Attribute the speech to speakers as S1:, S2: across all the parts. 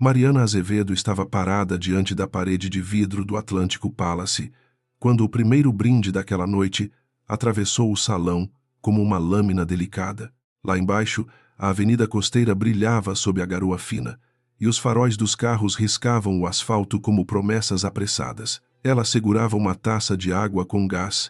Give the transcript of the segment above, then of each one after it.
S1: Mariana Azevedo estava parada diante da parede de vidro do Atlântico Palace, quando o primeiro brinde daquela noite atravessou o salão como uma lâmina delicada. Lá embaixo, a avenida costeira brilhava sob a garoa fina, e os faróis dos carros riscavam o asfalto como promessas apressadas. Ela segurava uma taça de água com gás,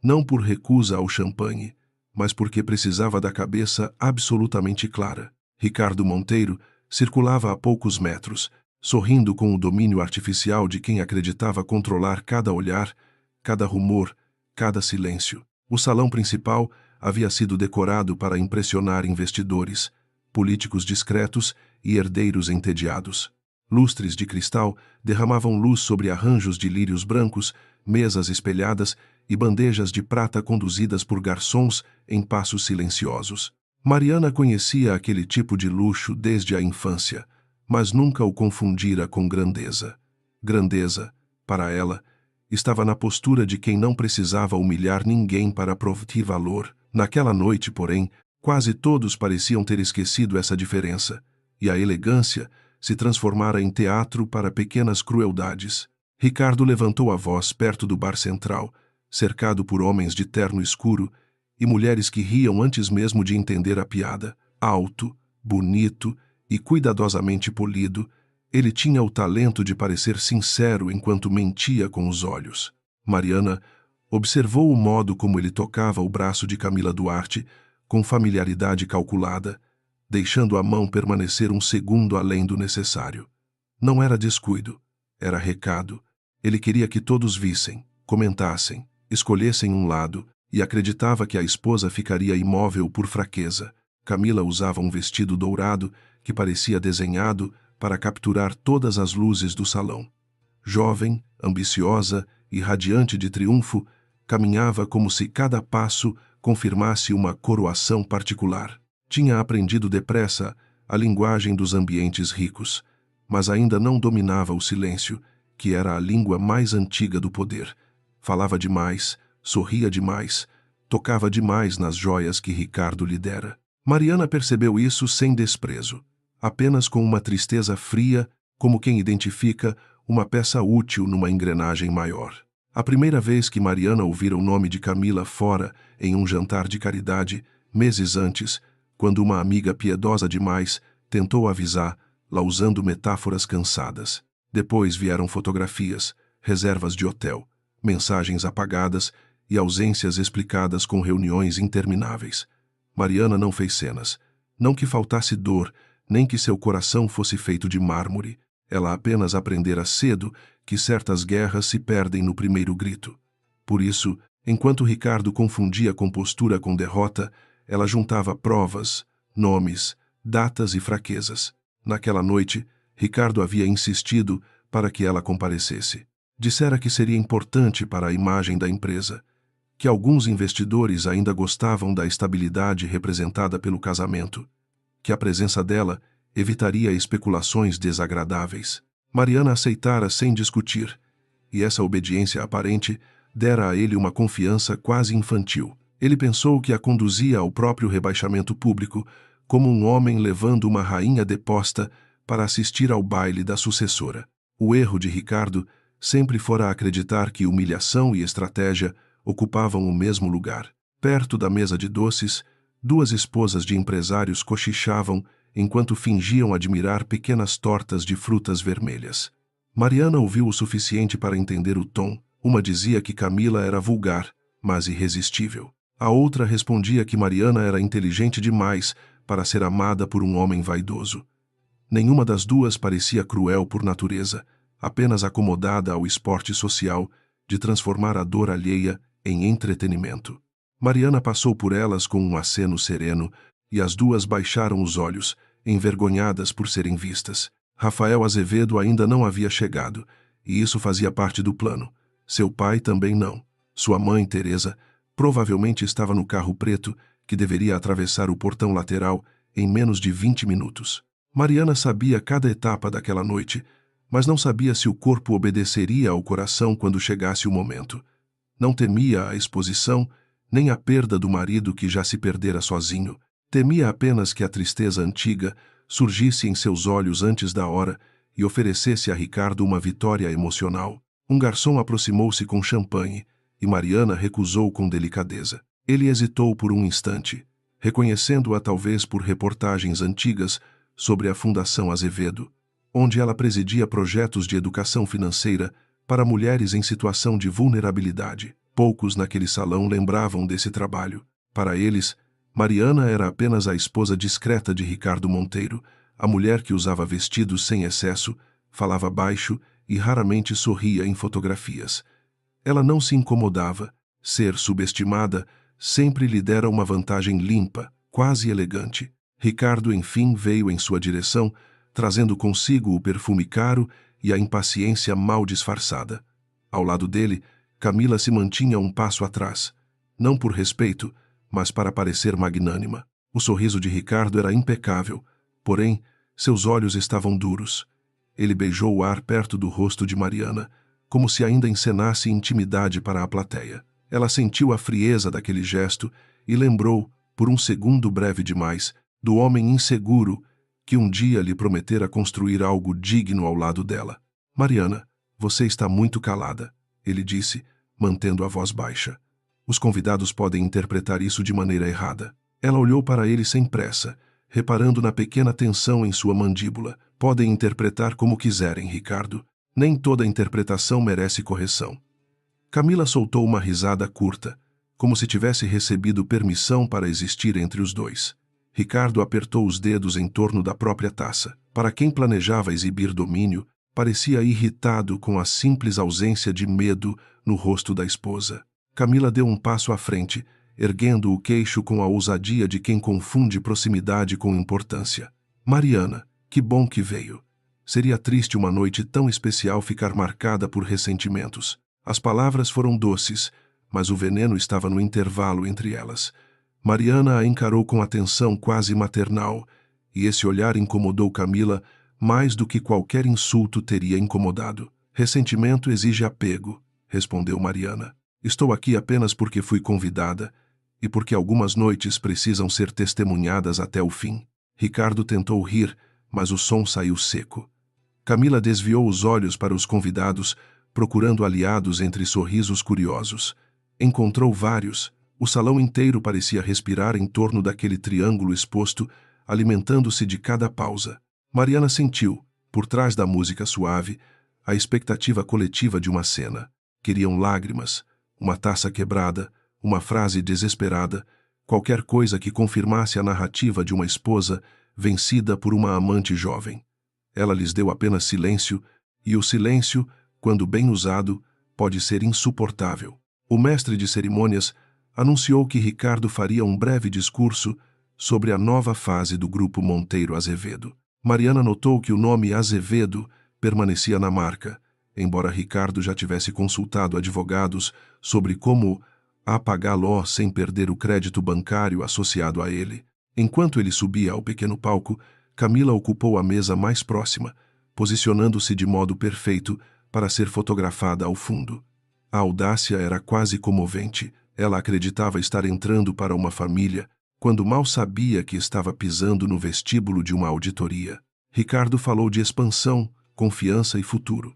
S1: não por recusa ao champanhe, mas porque precisava da cabeça absolutamente clara. Ricardo Monteiro circulava a poucos metros, sorrindo com o domínio artificial de quem acreditava controlar cada olhar, cada rumor, cada silêncio. O salão principal havia sido decorado para impressionar investidores, políticos discretos e herdeiros entediados. Lustres de cristal derramavam luz sobre arranjos de lírios brancos, mesas espelhadas e bandejas de prata conduzidas por garçons em passos silenciosos. Mariana conhecia aquele tipo de luxo desde a infância, mas nunca o confundira com grandeza. Grandeza, para ela, estava na postura de quem não precisava humilhar ninguém para prover valor. Naquela noite, porém, quase todos pareciam ter esquecido essa diferença, e a elegância se transformara em teatro para pequenas crueldades. Ricardo levantou a voz perto do bar central, cercado por homens de terno escuro e mulheres que riam antes mesmo de entender a piada. Alto, bonito e cuidadosamente polido, ele tinha o talento de parecer sincero enquanto mentia com os olhos. Mariana observou o modo como ele tocava o braço de Camila Duarte, com familiaridade calculada, deixando a mão permanecer um segundo além do necessário. Não era descuido, era recado. Ele queria que todos vissem, comentassem, escolhessem um lado, e acreditava que a esposa ficaria imóvel por fraqueza. Camila usava um vestido dourado que parecia desenhado para capturar todas as luzes do salão. Jovem, ambiciosa e radiante de triunfo, caminhava como se cada passo confirmasse uma coroação particular. Tinha aprendido depressa a linguagem dos ambientes ricos, mas ainda não dominava o silêncio, que era a língua mais antiga do poder. Falava demais, sorria demais, tocava demais nas joias que Ricardo lhe dera. Mariana percebeu isso sem desprezo, apenas com uma tristeza fria, como quem identifica uma peça útil numa engrenagem maior. A primeira vez que Mariana ouvira o nome de Camila fora em um jantar de caridade, meses antes, quando uma amiga piedosa demais tentou avisá-la usando metáforas cansadas. Depois vieram fotografias, reservas de hotel, mensagens apagadas e ausências explicadas com reuniões intermináveis. Mariana não fez cenas. Não que faltasse dor, nem que seu coração fosse feito de mármore. Ela apenas aprendera cedo que certas guerras se perdem no primeiro grito. Por isso, enquanto Ricardo confundia compostura com derrota, ela juntava provas, nomes, datas e fraquezas. Naquela noite, Ricardo havia insistido para que ela comparecesse. Dissera que seria importante para a imagem da empresa, que alguns investidores ainda gostavam da estabilidade representada pelo casamento, que a presença dela evitaria especulações desagradáveis. Mariana aceitara sem discutir, e essa obediência aparente dera a ele uma confiança quase infantil. Ele pensou que a conduzia ao próprio rebaixamento público, como um homem levando uma rainha deposta para assistir ao baile da sucessora. O erro de Ricardo sempre fora acreditar que humilhação e estratégia ocupavam o mesmo lugar. Perto da mesa de doces, duas esposas de empresários cochichavam enquanto fingiam admirar pequenas tortas de frutas vermelhas. Mariana ouviu o suficiente para entender o tom. Uma dizia que Camila era vulgar, mas irresistível. A outra respondia que Mariana era inteligente demais para ser amada por um homem vaidoso. Nenhuma das duas parecia cruel por natureza, apenas acomodada ao esporte social de transformar a dor alheia em entretenimento. Mariana passou por elas com um aceno sereno, e as duas baixaram os olhos, envergonhadas por serem vistas. Rafael Azevedo ainda não havia chegado, e isso fazia parte do plano. Seu pai também não. Sua mãe, Teresa, provavelmente estava no carro preto que deveria atravessar o portão lateral em menos de 20 minutos. Mariana sabia cada etapa daquela noite, mas não sabia se o corpo obedeceria ao coração quando chegasse o momento. Não temia a exposição, nem a perda do marido que já se perdera sozinho. Temia apenas que a tristeza antiga surgisse em seus olhos antes da hora e oferecesse a Ricardo uma vitória emocional. Um garçom aproximou-se com champanhe e Mariana recusou com delicadeza. Ele hesitou por um instante, reconhecendo-a talvez por reportagens antigas sobre a Fundação Azevedo, onde ela presidia projetos de educação financeira para mulheres em situação de vulnerabilidade. Poucos naquele salão lembravam desse trabalho. Para eles, Mariana era apenas a esposa discreta de Ricardo Monteiro, a mulher que usava vestidos sem excesso, falava baixo e raramente sorria em fotografias. Ela não se incomodava. Ser subestimada sempre lhe dera uma vantagem limpa, quase elegante. Ricardo, enfim, veio em sua direção, trazendo consigo o perfume caro e a impaciência mal disfarçada. Ao lado dele, Camila se mantinha um passo atrás, não por respeito, mas para parecer magnânima. O sorriso de Ricardo era impecável, porém, seus olhos estavam duros. Ele beijou o ar perto do rosto de Mariana, como se ainda encenasse intimidade para a plateia. Ela sentiu a frieza daquele gesto e lembrou, por um segundo breve demais, do homem inseguro que um dia lhe prometera construir algo digno ao lado dela. Mariana, você está muito calada, ele disse, mantendo a voz baixa. Os convidados podem interpretar isso de maneira errada. Ela olhou para ele sem pressa, reparando na pequena tensão em sua mandíbula. Podem interpretar como quiserem, Ricardo. Nem toda interpretação merece correção. Camila soltou uma risada curta, como se tivesse recebido permissão para existir entre os dois. Ricardo apertou os dedos em torno da própria taça. Para quem planejava exibir domínio, parecia irritado com a simples ausência de medo no rosto da esposa. Camila deu um passo à frente, erguendo o queixo com a ousadia de quem confunde proximidade com importância. Mariana, que bom que veio. Seria triste uma noite tão especial ficar marcada por ressentimentos. As palavras foram doces, mas o veneno estava no intervalo entre elas. Mariana a encarou com atenção quase maternal, e esse olhar incomodou Camila mais do que qualquer insulto teria incomodado. Ressentimento exige apego, respondeu Mariana. Estou aqui apenas porque fui convidada e porque algumas noites precisam ser testemunhadas até o fim. Ricardo tentou rir, mas o som saiu seco. Camila desviou os olhos para os convidados, procurando aliados entre sorrisos curiosos. Encontrou vários. O salão inteiro parecia respirar em torno daquele triângulo exposto, alimentando-se de cada pausa. Mariana sentiu, por trás da música suave, a expectativa coletiva de uma cena. Queriam lágrimas, uma taça quebrada, uma frase desesperada, qualquer coisa que confirmasse a narrativa de uma esposa vencida por uma amante jovem. Ela lhes deu apenas silêncio, e o silêncio, quando bem usado, pode ser insuportável. O mestre de cerimônias anunciou que Ricardo faria um breve discurso sobre a nova fase do grupo Monteiro Azevedo. Mariana notou que o nome Azevedo permanecia na marca, embora Ricardo já tivesse consultado advogados sobre como apagá-lo sem perder o crédito bancário associado a ele. Enquanto ele subia ao pequeno palco, Camila ocupou a mesa mais próxima, posicionando-se de modo perfeito para ser fotografada ao fundo. A audácia era quase comovente. Ela acreditava estar entrando para uma família, quando mal sabia que estava pisando no vestíbulo de uma auditoria. Ricardo falou de expansão, confiança e futuro.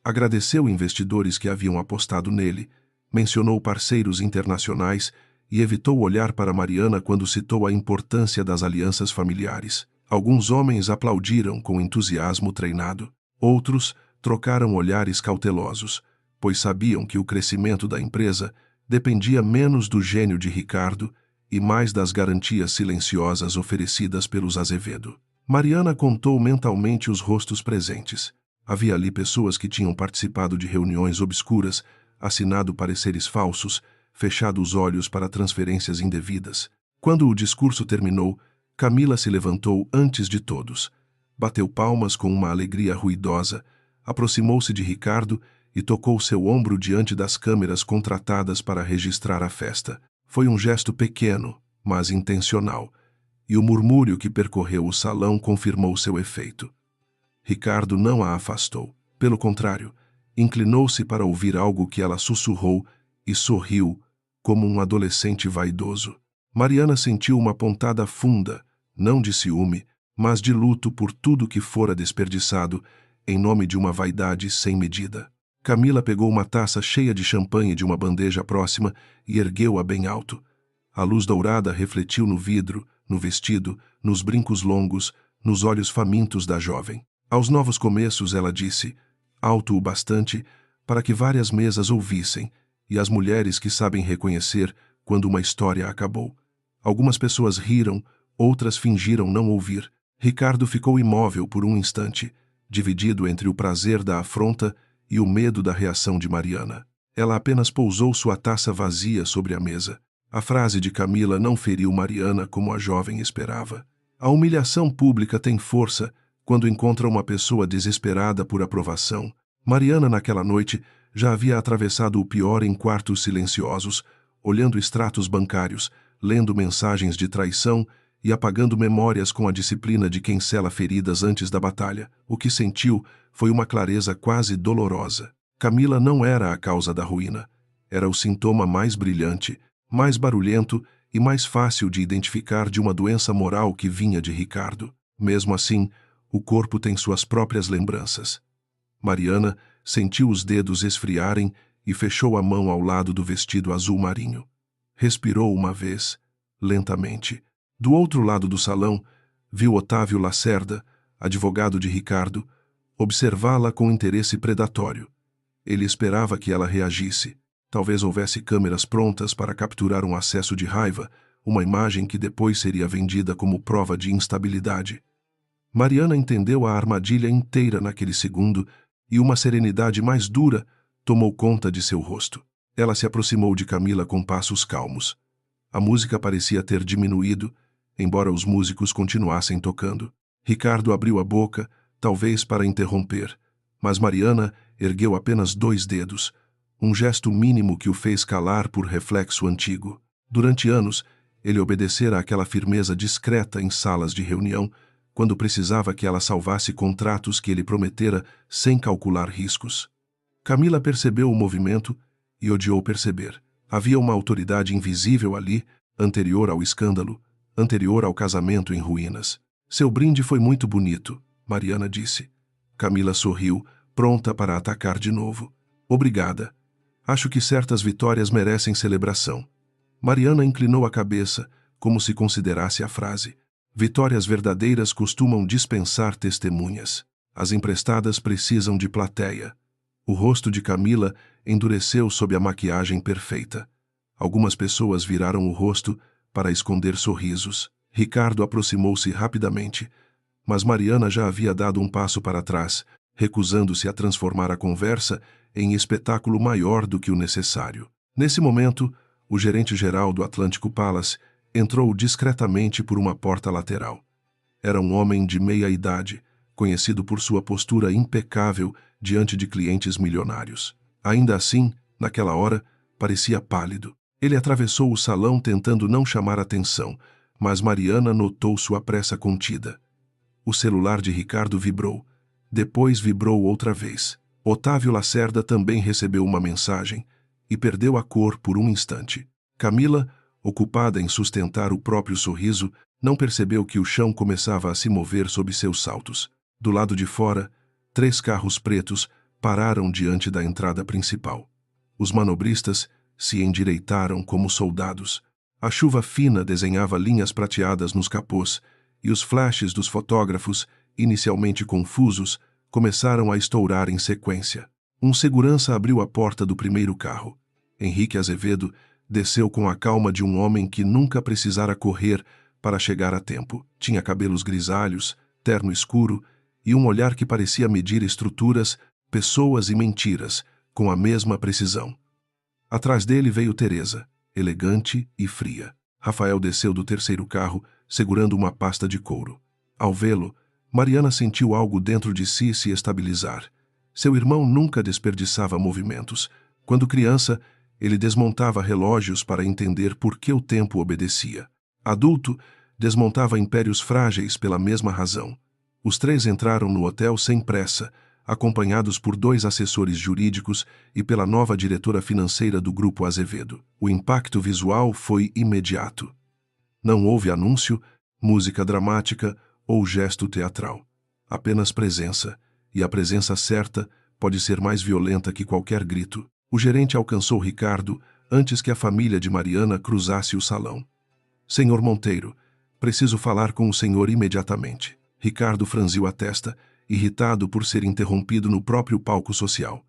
S1: Agradeceu investidores que haviam apostado nele, mencionou parceiros internacionais e evitou olhar para Mariana quando citou a importância das alianças familiares. Alguns homens aplaudiram com entusiasmo treinado, outros trocaram olhares cautelosos, pois sabiam que o crescimento da empresa dependia menos do gênio de Ricardo e mais das garantias silenciosas oferecidas pelos Azevedo. Mariana contou mentalmente os rostos presentes. Havia ali pessoas que tinham participado de reuniões obscuras, assinado pareceres falsos, fechado os olhos para transferências indevidas. Quando o discurso terminou, Camila se levantou antes de todos. Bateu palmas com uma alegria ruidosa, aproximou-se de Ricardo e tocou seu ombro diante das câmeras contratadas para registrar a festa. Foi um gesto pequeno, mas intencional, e o murmúrio que percorreu o salão confirmou seu efeito. Ricardo não a afastou. Pelo contrário, inclinou-se para ouvir algo que ela sussurrou e sorriu, como um adolescente vaidoso. Mariana sentiu uma pontada funda, não de ciúme, mas de luto por tudo que fora desperdiçado em nome de uma vaidade sem medida. Camila pegou uma taça cheia de champanhe de uma bandeja próxima e ergueu-a bem alto. A luz dourada refletiu no vidro, no vestido, nos brincos longos, nos olhos famintos da jovem. Aos novos começos, ela disse, alto o bastante para que várias mesas ouvissem, e as mulheres que sabem reconhecer quando uma história acabou. Algumas pessoas riram, outras fingiram não ouvir. Ricardo ficou imóvel por um instante, dividido entre o prazer da afronta e o medo da reação de Mariana. Ela apenas pousou sua taça vazia sobre a mesa. A frase de Camila não feriu Mariana como a jovem esperava. A humilhação pública tem força quando encontra uma pessoa desesperada por aprovação. Mariana, naquela noite, já havia atravessado o pior em quartos silenciosos, olhando extratos bancários, lendo mensagens de traição e apagando memórias com a disciplina de quem sela feridas antes da batalha. O que sentiu foi uma clareza quase dolorosa. Camila não era a causa da ruína. Era o sintoma mais brilhante, mais barulhento e mais fácil de identificar de uma doença moral que vinha de Ricardo. Mesmo assim, o corpo tem suas próprias lembranças. Mariana sentiu os dedos esfriarem e fechou a mão ao lado do vestido azul marinho. Respirou uma vez, lentamente. Do outro lado do salão, viu Otávio Lacerda, advogado de Ricardo, observá-la com interesse predatório. Ele esperava que ela reagisse. Talvez houvesse câmeras prontas para capturar um acesso de raiva, uma imagem que depois seria vendida como prova de instabilidade. Mariana entendeu a armadilha inteira naquele segundo e uma serenidade mais dura tomou conta de seu rosto. Ela se aproximou de Camila com passos calmos. A música parecia ter diminuído, embora os músicos continuassem tocando. Ricardo abriu a boca, talvez para interromper, mas Mariana ergueu apenas 2 dedos, um gesto mínimo que o fez calar por reflexo antigo. Durante anos, ele obedecera àquela firmeza discreta em salas de reunião, quando precisava que ela salvasse contratos que ele prometera sem calcular riscos. Camila percebeu o movimento e odiou perceber. Havia uma autoridade invisível ali, anterior ao escândalo, anterior ao casamento em ruínas. Seu brinde foi muito bonito, Mariana disse. Camila sorriu, pronta para atacar de novo. Obrigada. Acho que certas vitórias merecem celebração. Mariana inclinou a cabeça, como se considerasse a frase. Vitórias verdadeiras costumam dispensar testemunhas. As emprestadas precisam de plateia. O rosto de Camila endureceu sob a maquiagem perfeita. Algumas pessoas viraram o rosto para esconder sorrisos. Ricardo aproximou-se rapidamente, mas Mariana já havia dado um passo para trás, recusando-se a transformar a conversa em espetáculo maior do que o necessário. Nesse momento, o gerente-geral do Atlântico Palace entrou discretamente por uma porta lateral. Era um homem de meia idade, conhecido por sua postura impecável diante de clientes milionários. Ainda assim, naquela hora, parecia pálido. Ele atravessou o salão tentando não chamar atenção, mas Mariana notou sua pressa contida. O celular de Ricardo vibrou. Depois vibrou outra vez. Otávio Lacerda também recebeu uma mensagem e perdeu a cor por um instante. Camila, ocupada em sustentar o próprio sorriso, não percebeu que o chão começava a se mover sob seus saltos. Do lado de fora, 3 carros pretos pararam diante da entrada principal. Os manobristas se endireitaram como soldados. A chuva fina desenhava linhas prateadas nos capôs, e os flashes dos fotógrafos, inicialmente confusos, começaram a estourar em sequência. Um segurança abriu a porta do primeiro carro. Henrique Azevedo desceu com a calma de um homem que nunca precisara correr para chegar a tempo. Tinha cabelos grisalhos, terno escuro e um olhar que parecia medir estruturas, pessoas e mentiras com a mesma precisão. Atrás dele veio Teresa, elegante e fria. Rafael desceu do terceiro carro, segurando uma pasta de couro. Ao vê-lo, Mariana sentiu algo dentro de si se estabilizar. Seu irmão nunca desperdiçava movimentos. Quando criança, ele desmontava relógios para entender por que o tempo obedecia. Adulto, desmontava impérios frágeis pela mesma razão. Os 3 entraram no hotel sem pressa, acompanhados por 2 assessores jurídicos e pela nova diretora financeira do Grupo Azevedo. O impacto visual foi imediato. Não houve anúncio, música dramática ou gesto teatral. Apenas presença, e a presença certa pode ser mais violenta que qualquer grito. O gerente alcançou Ricardo antes que a família de Mariana cruzasse o salão. Senhor Monteiro, preciso falar com o senhor imediatamente. Ricardo franziu a testa, irritado por ser interrompido no próprio palco social.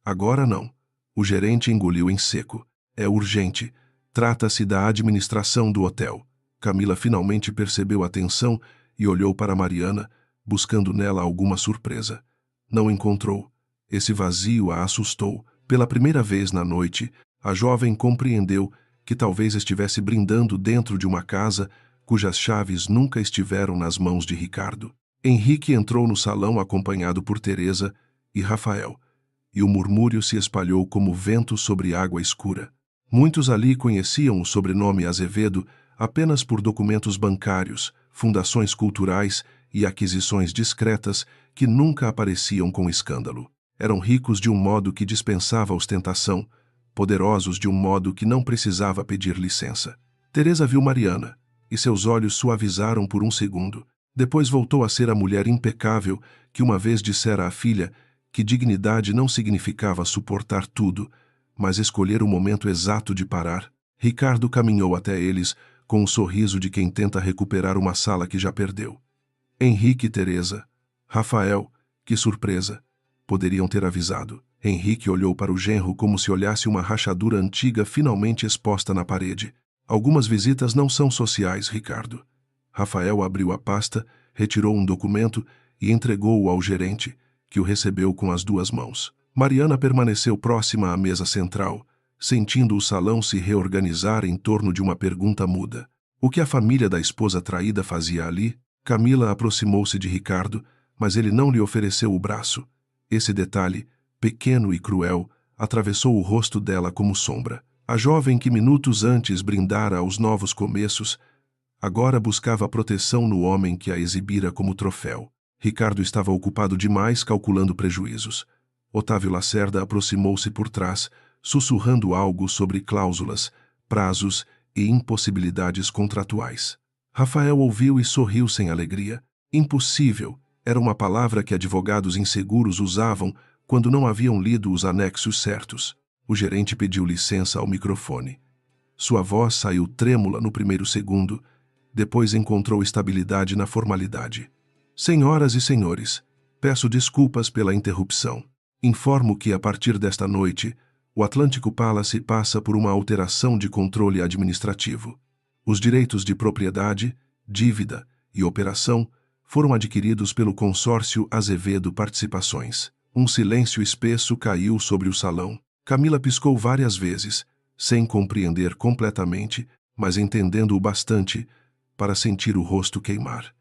S1: Agora não. O gerente engoliu em seco. É urgente. Trata-se da administração do hotel. Camila finalmente percebeu a tensão e olhou para Mariana, buscando nela alguma surpresa. Não encontrou. Esse vazio a assustou. Pela primeira vez na noite, a jovem compreendeu que talvez estivesse brindando dentro de uma casa cujas chaves nunca estiveram nas mãos de Ricardo. Henrique entrou no salão acompanhado por Teresa e Rafael, e o murmúrio se espalhou como vento sobre água escura. Muitos ali conheciam o sobrenome Azevedo apenas por documentos bancários, fundações culturais e aquisições discretas que nunca apareciam com escândalo. Eram ricos de um modo que dispensava ostentação, poderosos de um modo que não precisava pedir licença. Teresa viu Mariana, e seus olhos suavizaram por um segundo. Depois voltou a ser a mulher impecável que uma vez dissera à filha que dignidade não significava suportar tudo, mas escolher o momento exato de parar. Ricardo caminhou até eles com o sorriso de quem tenta recuperar uma sala que já perdeu. Henrique e Teresa. Rafael, que surpresa. Poderiam ter avisado. Henrique olhou para o genro como se olhasse uma rachadura antiga finalmente exposta na parede. Algumas visitas não são sociais, Ricardo. Rafael abriu a pasta, retirou um documento e entregou-o ao gerente, que o recebeu com as duas mãos. Mariana permaneceu próxima à mesa central, sentindo o salão se reorganizar em torno de uma pergunta muda. O que a família da esposa traída fazia ali? Camila aproximou-se de Ricardo, mas ele não lhe ofereceu o braço. Esse detalhe, pequeno e cruel, atravessou o rosto dela como sombra. A jovem que minutos antes brindara aos novos começos, agora buscava proteção no homem que a exibira como troféu. Ricardo estava ocupado demais calculando prejuízos. Otávio Lacerda aproximou-se por trás, sussurrando algo sobre cláusulas, prazos e impossibilidades contratuais. Rafael ouviu e sorriu sem alegria. Impossível era uma palavra que advogados inseguros usavam quando não haviam lido os anexos certos. O gerente pediu licença ao microfone. Sua voz saiu trêmula no primeiro segundo, depois encontrou estabilidade na formalidade. Senhoras e senhores, peço desculpas pela interrupção. Informo que, a partir desta noite, o Atlântico Palace passa por uma alteração de controle administrativo. Os direitos de propriedade, dívida e operação foram adquiridos pelo consórcio Azevedo Participações. Um silêncio espesso caiu sobre o salão. Camila piscou várias vezes, sem compreender completamente, mas entendendo o bastante para sentir o rosto queimar.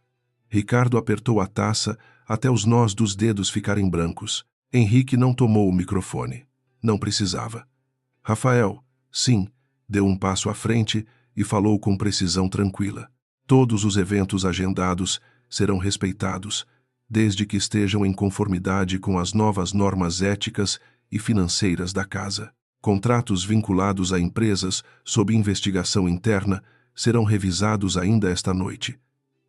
S1: Ricardo apertou a taça até os nós dos dedos ficarem brancos. Henrique não tomou o microfone. Não precisava. Rafael, sim, deu um passo à frente e falou com precisão tranquila. Todos os eventos agendados serão respeitados, desde que estejam em conformidade com as novas normas éticas e financeiras da casa. Contratos vinculados a empresas sob investigação interna serão revisados ainda esta noite.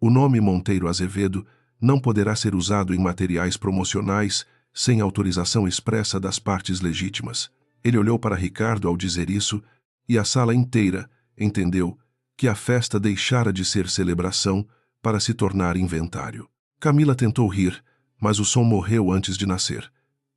S1: O nome Monteiro Azevedo não poderá ser usado em materiais promocionais sem autorização expressa das partes legítimas. Ele olhou para Ricardo ao dizer isso, e a sala inteira entendeu que a festa deixara de ser celebração para se tornar inventário. Camila tentou rir, mas o som morreu antes de nascer.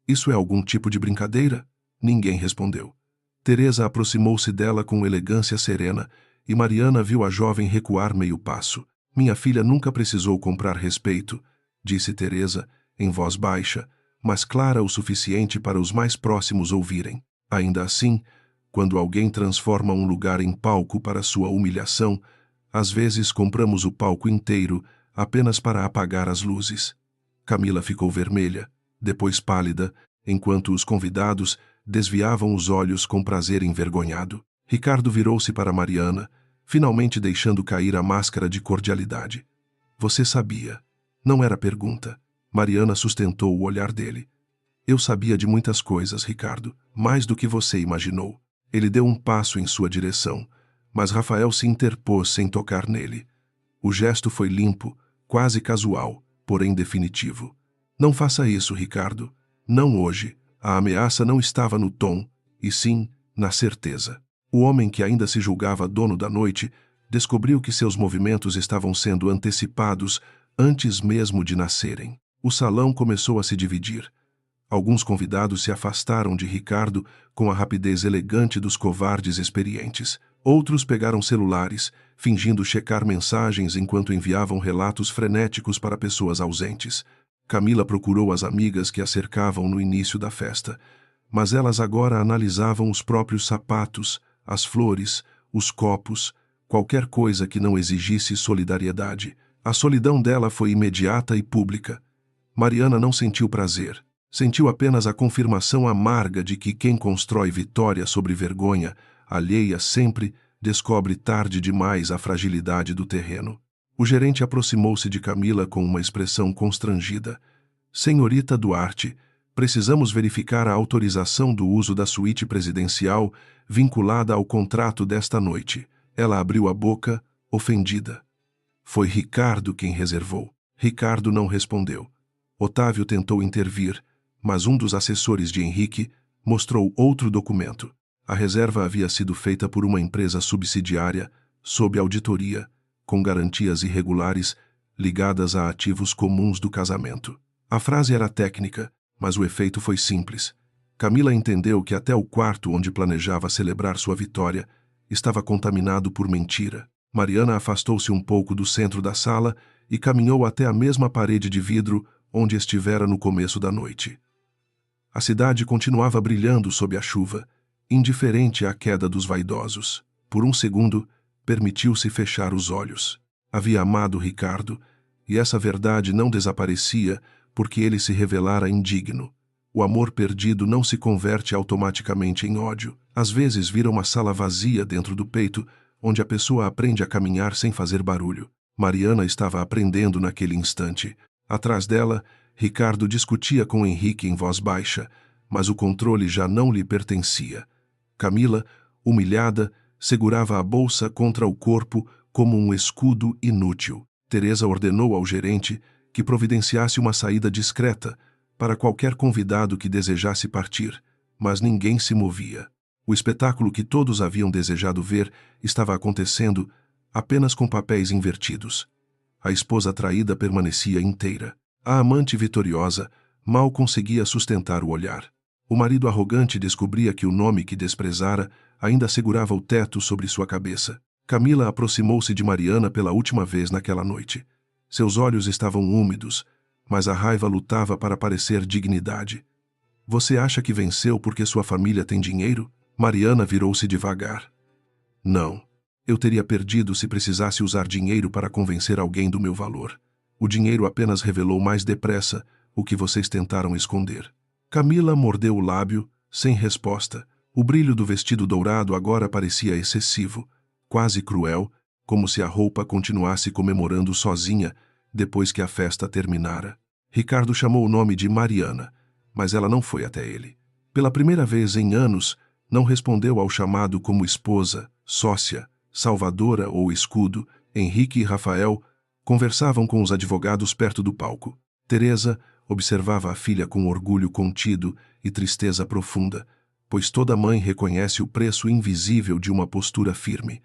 S1: Isso é algum tipo de brincadeira? Ninguém respondeu. Teresa aproximou-se dela com elegância serena, e Mariana viu a jovem recuar meio passo. Minha filha nunca precisou comprar respeito, disse Teresa, em voz baixa, mas clara o suficiente para os mais próximos ouvirem. Ainda assim, quando alguém transforma um lugar em palco para sua humilhação, às vezes compramos o palco inteiro apenas para apagar as luzes. Camila ficou vermelha, depois pálida, enquanto os convidados desviavam os olhos com prazer envergonhado. Ricardo virou-se para Mariana, finalmente deixando cair a máscara de cordialidade. Você sabia. Não era pergunta. Mariana sustentou o olhar dele. Eu sabia de muitas coisas, Ricardo, mais do que você imaginou. Ele deu um passo em sua direção, mas Rafael se interpôs sem tocar nele. O gesto foi limpo, quase casual, porém definitivo. Não faça isso, Ricardo. Não hoje. A ameaça não estava no tom, e sim na certeza. O homem que ainda se julgava dono da noite descobriu que seus movimentos estavam sendo antecipados antes mesmo de nascerem. O salão começou a se dividir. Alguns convidados se afastaram de Ricardo com a rapidez elegante dos covardes experientes. Outros pegaram celulares, fingindo checar mensagens enquanto enviavam relatos frenéticos para pessoas ausentes. Camila procurou as amigas que a cercavam no início da festa, mas elas agora analisavam os próprios sapatos, as flores, os copos, qualquer coisa que não exigisse solidariedade. A solidão dela foi imediata e pública. Mariana não sentiu prazer. Sentiu apenas a confirmação amarga de que quem constrói vitória sobre vergonha alheia sempre descobre tarde demais a fragilidade do terreno. O gerente aproximou-se de Camila com uma expressão constrangida. Senhorita Duarte, precisamos verificar a autorização do uso da suíte presidencial vinculada ao contrato desta noite. Ela abriu a boca, ofendida. Foi Ricardo quem reservou. Ricardo não respondeu. Otávio tentou intervir, mas um dos assessores de Henrique mostrou outro documento. A reserva havia sido feita por uma empresa subsidiária, sob auditoria, com garantias irregulares ligadas a ativos comuns do casamento. A frase era técnica, mas o efeito foi simples. Camila entendeu que até o quarto onde planejava celebrar sua vitória estava contaminado por mentira. Mariana afastou-se um pouco do centro da sala e caminhou até a mesma parede de vidro onde estivera no começo da noite. A cidade continuava brilhando sob a chuva, indiferente à queda dos vaidosos. Por um segundo, permitiu-se fechar os olhos. Havia amado Ricardo, e essa verdade não desaparecia porque ele se revelara indigno. O amor perdido não se converte automaticamente em ódio. Às vezes vira uma sala vazia dentro do peito, onde a pessoa aprende a caminhar sem fazer barulho. Mariana estava aprendendo naquele instante. Atrás dela, Ricardo discutia com Henrique em voz baixa, mas o controle já não lhe pertencia. Camila, humilhada, segurava a bolsa contra o corpo como um escudo inútil. Teresa ordenou ao gerente que providenciasse uma saída discreta para qualquer convidado que desejasse partir, mas ninguém se movia. O espetáculo que todos haviam desejado ver estava acontecendo apenas com papéis invertidos. A esposa traída permanecia inteira. A amante vitoriosa mal conseguia sustentar o olhar. O marido arrogante descobria que o nome que desprezara ainda segurava o teto sobre sua cabeça. Camila aproximou-se de Mariana pela última vez naquela noite. Seus olhos estavam úmidos, mas a raiva lutava para parecer dignidade. Você acha que venceu porque sua família tem dinheiro? Mariana virou-se devagar. Não. Eu teria perdido se precisasse usar dinheiro para convencer alguém do meu valor. O dinheiro apenas revelou mais depressa o que vocês tentaram esconder. Camila mordeu o lábio, sem resposta. O brilho do vestido dourado agora parecia excessivo, quase cruel, como se a roupa continuasse comemorando sozinha depois que a festa terminara. Ricardo chamou o nome de Mariana, mas ela não foi até ele. Pela primeira vez em anos, não respondeu ao chamado como esposa, sócia, salvadora ou escudo. Henrique e Rafael conversavam com os advogados perto do palco. Teresa observava a filha com orgulho contido e tristeza profunda, pois toda mãe reconhece o preço invisível de uma postura firme.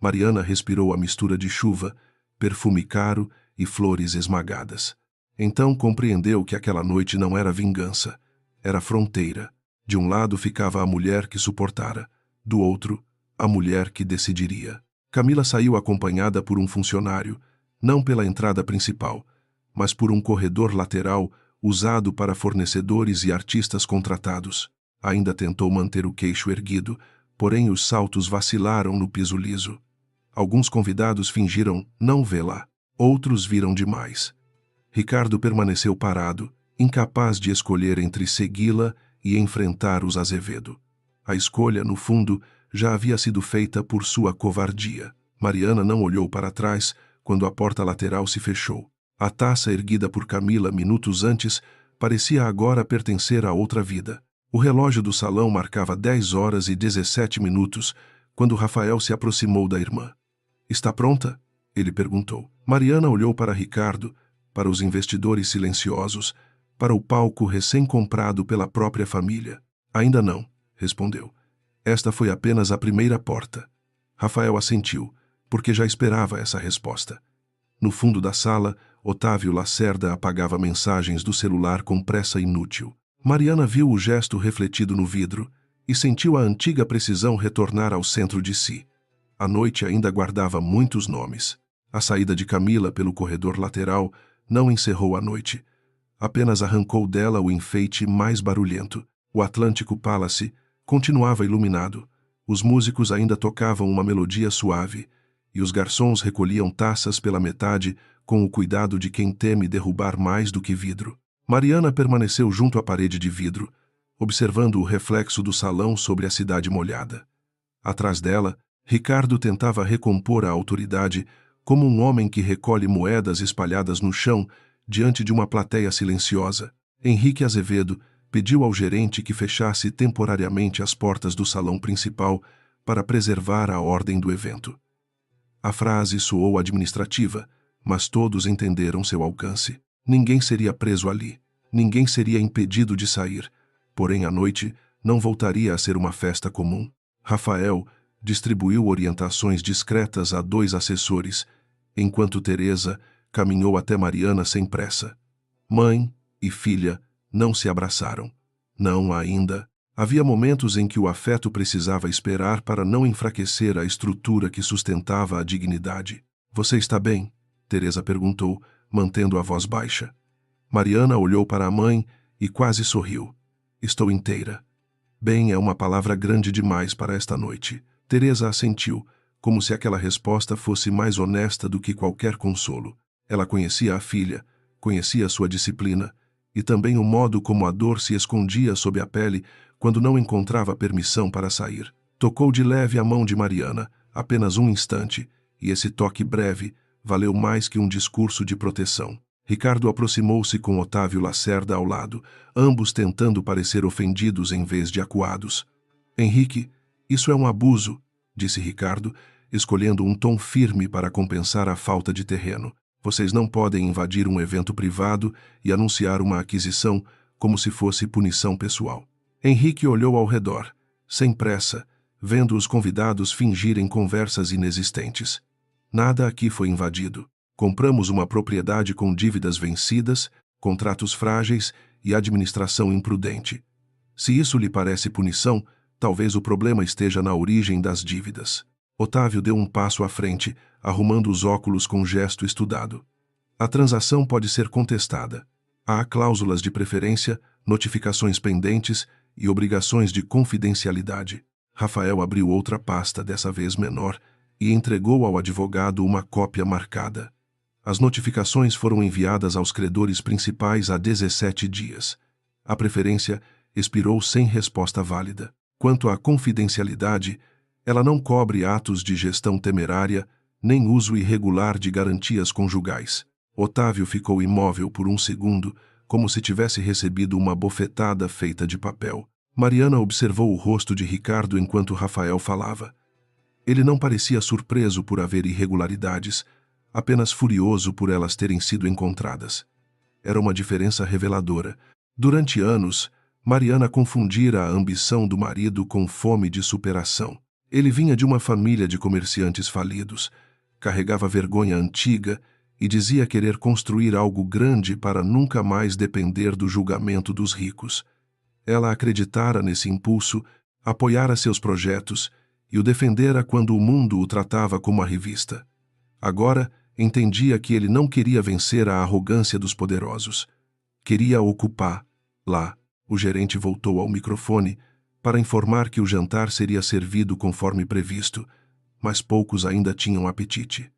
S1: Mariana respirou a mistura de chuva, perfume caro e flores esmagadas. Então compreendeu que aquela noite não era vingança, era fronteira. De um lado ficava a mulher que suportara, do outro, a mulher que decidiria. Camila saiu acompanhada por um funcionário, não pela entrada principal, mas por um corredor lateral usado para fornecedores e artistas contratados. Ainda tentou manter o queixo erguido, porém os saltos vacilaram no piso liso. Alguns convidados fingiram não vê-la, outros viram demais. Ricardo permaneceu parado, incapaz de escolher entre segui-la e enfrentar os Azevedo. A escolha, no fundo, já havia sido feita por sua covardia. Mariana não olhou para trás quando a porta lateral se fechou. A taça erguida por Camila minutos antes parecia agora pertencer a outra vida. O relógio do salão marcava 10h17 quando Rafael se aproximou da irmã. — Está pronta? Ele perguntou. Mariana olhou para Ricardo, para os investidores silenciosos, para o palco recém-comprado pela própria família. Ainda não, respondeu. Esta foi apenas a primeira porta. Rafael assentiu, porque já esperava essa resposta. No fundo da sala, Otávio Lacerda apagava mensagens do celular com pressa inútil. Mariana viu o gesto refletido no vidro e sentiu a antiga precisão retornar ao centro de si. A noite ainda guardava muitos nomes. A saída de Camila pelo corredor lateral não encerrou a noite. Apenas arrancou dela o enfeite mais barulhento. O Atlântico Palace continuava iluminado. Os músicos ainda tocavam uma melodia suave, e os garçons recolhiam taças pela metade com o cuidado de quem teme derrubar mais do que vidro. Mariana permaneceu junto à parede de vidro, observando o reflexo do salão sobre a cidade molhada. Atrás dela, Ricardo tentava recompor a autoridade como um homem que recolhe moedas espalhadas no chão diante de uma plateia silenciosa. Henrique Azevedo pediu ao gerente que fechasse temporariamente as portas do salão principal para preservar a ordem do evento. A frase soou administrativa, mas todos entenderam seu alcance. Ninguém seria preso ali, ninguém seria impedido de sair, porém a noite não voltaria a ser uma festa comum. Rafael distribuiu orientações discretas a 2 assessores, enquanto Teresa caminhou até Mariana sem pressa. Mãe e filha não se abraçaram. Não ainda. Havia momentos em que o afeto precisava esperar para não enfraquecer a estrutura que sustentava a dignidade. Você está bem? Teresa perguntou, mantendo a voz baixa. Mariana olhou para a mãe e quase sorriu. Estou inteira. Bem é uma palavra grande demais para esta noite. Teresa assentiu, como se aquela resposta fosse mais honesta do que qualquer consolo. Ela conhecia a filha, conhecia sua disciplina, e também o modo como a dor se escondia sob a pele quando não encontrava permissão para sair. Tocou de leve a mão de Mariana, apenas um instante, e esse toque breve valeu mais que um discurso de proteção. Ricardo aproximou-se com Otávio Lacerda ao lado, ambos tentando parecer ofendidos em vez de acuados. Henrique, isso é um abuso, disse Ricardo, escolhendo um tom firme para compensar a falta de terreno. Vocês não podem invadir um evento privado e anunciar uma aquisição como se fosse punição pessoal. Henrique olhou ao redor, sem pressa, vendo os convidados fingirem conversas inexistentes. Nada aqui foi invadido. Compramos uma propriedade com dívidas vencidas, contratos frágeis e administração imprudente. Se isso lhe parece punição, talvez o problema esteja na origem das dívidas. Otávio deu um passo à frente, arrumando os óculos com gesto estudado. A transação pode ser contestada. Há cláusulas de preferência, notificações pendentes e obrigações de confidencialidade. Rafael abriu outra pasta, dessa vez menor, e entregou ao advogado uma cópia marcada. As notificações foram enviadas aos credores principais há 17 dias. A preferência expirou sem resposta válida. Quanto à confidencialidade, ela não cobre atos de gestão temerária, nem uso irregular de garantias conjugais. Otávio ficou imóvel por um segundo, como se tivesse recebido uma bofetada feita de papel. Mariana observou o rosto de Ricardo enquanto Rafael falava. Ele não parecia surpreso por haver irregularidades, apenas furioso por elas terem sido encontradas. Era uma diferença reveladora. Durante anos, Mariana confundira a ambição do marido com fome de superação. Ele vinha de uma família de comerciantes falidos, carregava vergonha antiga e dizia querer construir algo grande para nunca mais depender do julgamento dos ricos. Ela acreditara nesse impulso, apoiara seus projetos e o defendera quando o mundo o tratava como a revista. Agora, entendia que ele não queria vencer a arrogância dos poderosos. Queria ocupar. Lá, o gerente voltou ao microfone para informar que o jantar seria servido conforme previsto, mas poucos ainda tinham apetite.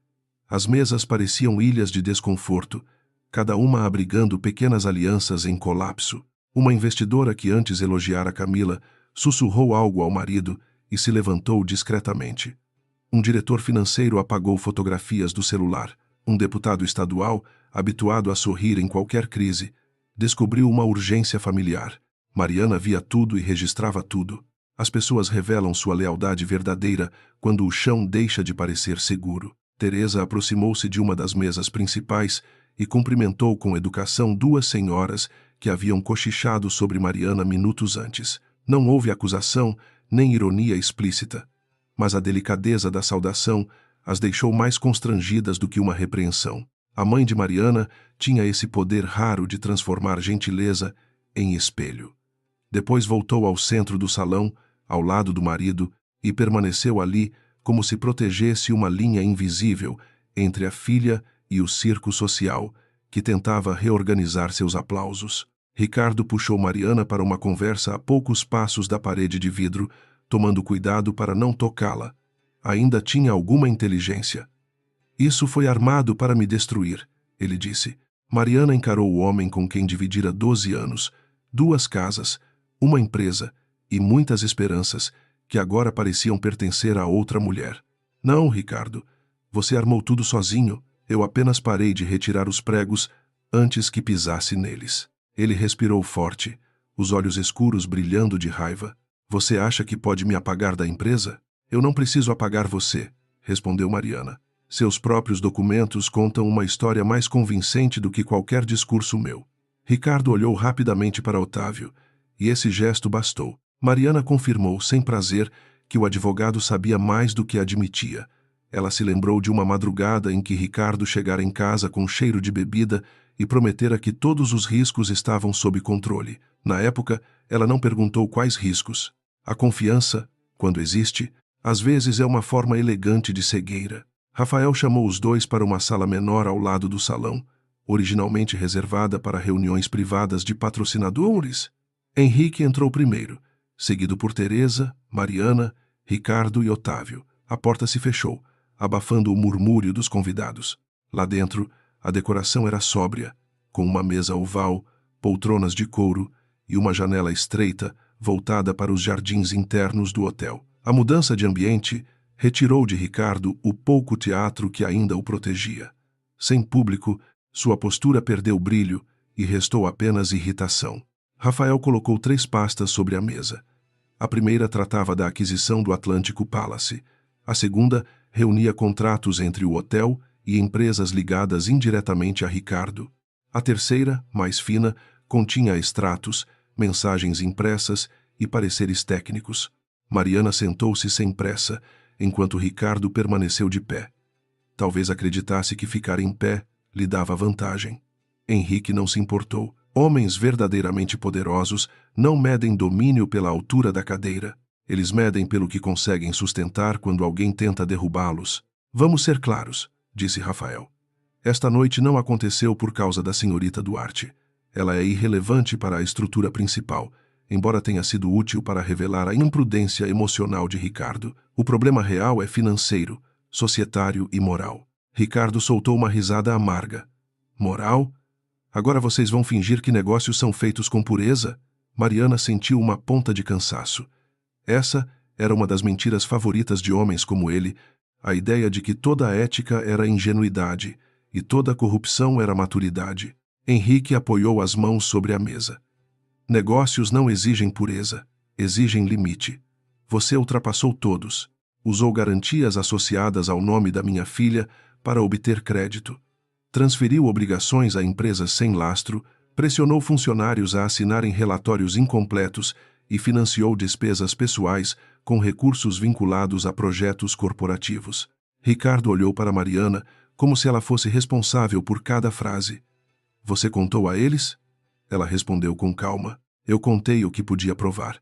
S1: As mesas pareciam ilhas de desconforto, cada uma abrigando pequenas alianças em colapso. Uma investidora que antes elogiara Camila sussurrou algo ao marido e se levantou discretamente. Um diretor financeiro apagou fotografias do celular. Um deputado estadual, habituado a sorrir em qualquer crise, descobriu uma urgência familiar. Mariana via tudo e registrava tudo. As pessoas revelam sua lealdade verdadeira quando o chão deixa de parecer seguro. Teresa aproximou-se de uma das mesas principais e cumprimentou com educação duas senhoras que haviam cochichado sobre Mariana minutos antes. Não houve acusação nem ironia explícita, mas a delicadeza da saudação as deixou mais constrangidas do que uma repreensão. A mãe de Mariana tinha esse poder raro de transformar gentileza em espelho. Depois voltou ao centro do salão, ao lado do marido, e permaneceu ali como se protegesse uma linha invisível entre a filha e o circo social, que tentava reorganizar seus aplausos. Ricardo puxou Mariana para uma conversa a poucos passos da parede de vidro, tomando cuidado para não tocá-la. Ainda tinha alguma inteligência. Isso foi armado para me destruir, ele disse. Mariana encarou o homem com quem dividira 12 anos, 2 casas, uma empresa e muitas esperanças que agora pareciam pertencer a outra mulher. Não, Ricardo, você armou tudo sozinho. Eu apenas parei de retirar os pregos antes que pisasse neles. Ele respirou forte, os olhos escuros brilhando de raiva. Você acha que pode me apagar da empresa? Eu não preciso apagar você, respondeu Mariana. Seus próprios documentos contam uma história mais convincente do que qualquer discurso meu. Ricardo olhou rapidamente para Otávio, e esse gesto bastou. Mariana confirmou, sem prazer, que o advogado sabia mais do que admitia. Ela se lembrou de uma madrugada em que Ricardo chegara em casa com cheiro de bebida e prometera que todos os riscos estavam sob controle. Na época, ela não perguntou quais riscos. A confiança, quando existe, às vezes é uma forma elegante de cegueira. Rafael chamou os dois para uma sala menor ao lado do salão, originalmente reservada para reuniões privadas de patrocinadores. Henrique entrou primeiro, seguido por Teresa, Mariana, Ricardo e Otávio. A porta se fechou, abafando o murmúrio dos convidados. Lá dentro, a decoração era sóbria, com uma mesa oval, poltronas de couro e uma janela estreita voltada para os jardins internos do hotel. A mudança de ambiente retirou de Ricardo o pouco teatro que ainda o protegia. Sem público, sua postura perdeu brilho e restou apenas irritação. Rafael colocou 3 pastas sobre a mesa. A primeira tratava da aquisição do Atlântico Palace. A segunda reunia contratos entre o hotel e empresas ligadas indiretamente a Ricardo. A terceira, mais fina, continha extratos, mensagens impressas e pareceres técnicos. Mariana sentou-se sem pressa, enquanto Ricardo permaneceu de pé. Talvez acreditasse que ficar em pé lhe dava vantagem. Henrique não se importou. Homens verdadeiramente poderosos não medem domínio pela altura da cadeira. Eles medem pelo que conseguem sustentar quando alguém tenta derrubá-los. Vamos ser claros, disse Rafael. Esta noite não aconteceu por causa da senhorita Duarte. Ela é irrelevante para a estrutura principal, embora tenha sido útil para revelar a imprudência emocional de Ricardo. O problema real é financeiro, societário e moral. Ricardo soltou uma risada amarga. Moral? Agora vocês vão fingir que negócios são feitos com pureza? Mariana sentiu uma ponta de cansaço. Essa era uma das mentiras favoritas de homens como ele, a ideia de que toda a ética era ingenuidade e toda a corrupção era maturidade. Henrique apoiou as mãos sobre a mesa. Negócios não exigem pureza, exigem limite. Você ultrapassou todos. Usou garantias associadas ao nome da minha filha para obter crédito. Transferiu obrigações a empresas sem lastro, pressionou funcionários a assinarem relatórios incompletos e financiou despesas pessoais com recursos vinculados a projetos corporativos. Ricardo olhou para Mariana como se ela fosse responsável por cada frase. Você contou a eles? Ela respondeu com calma. Eu contei o que podia provar.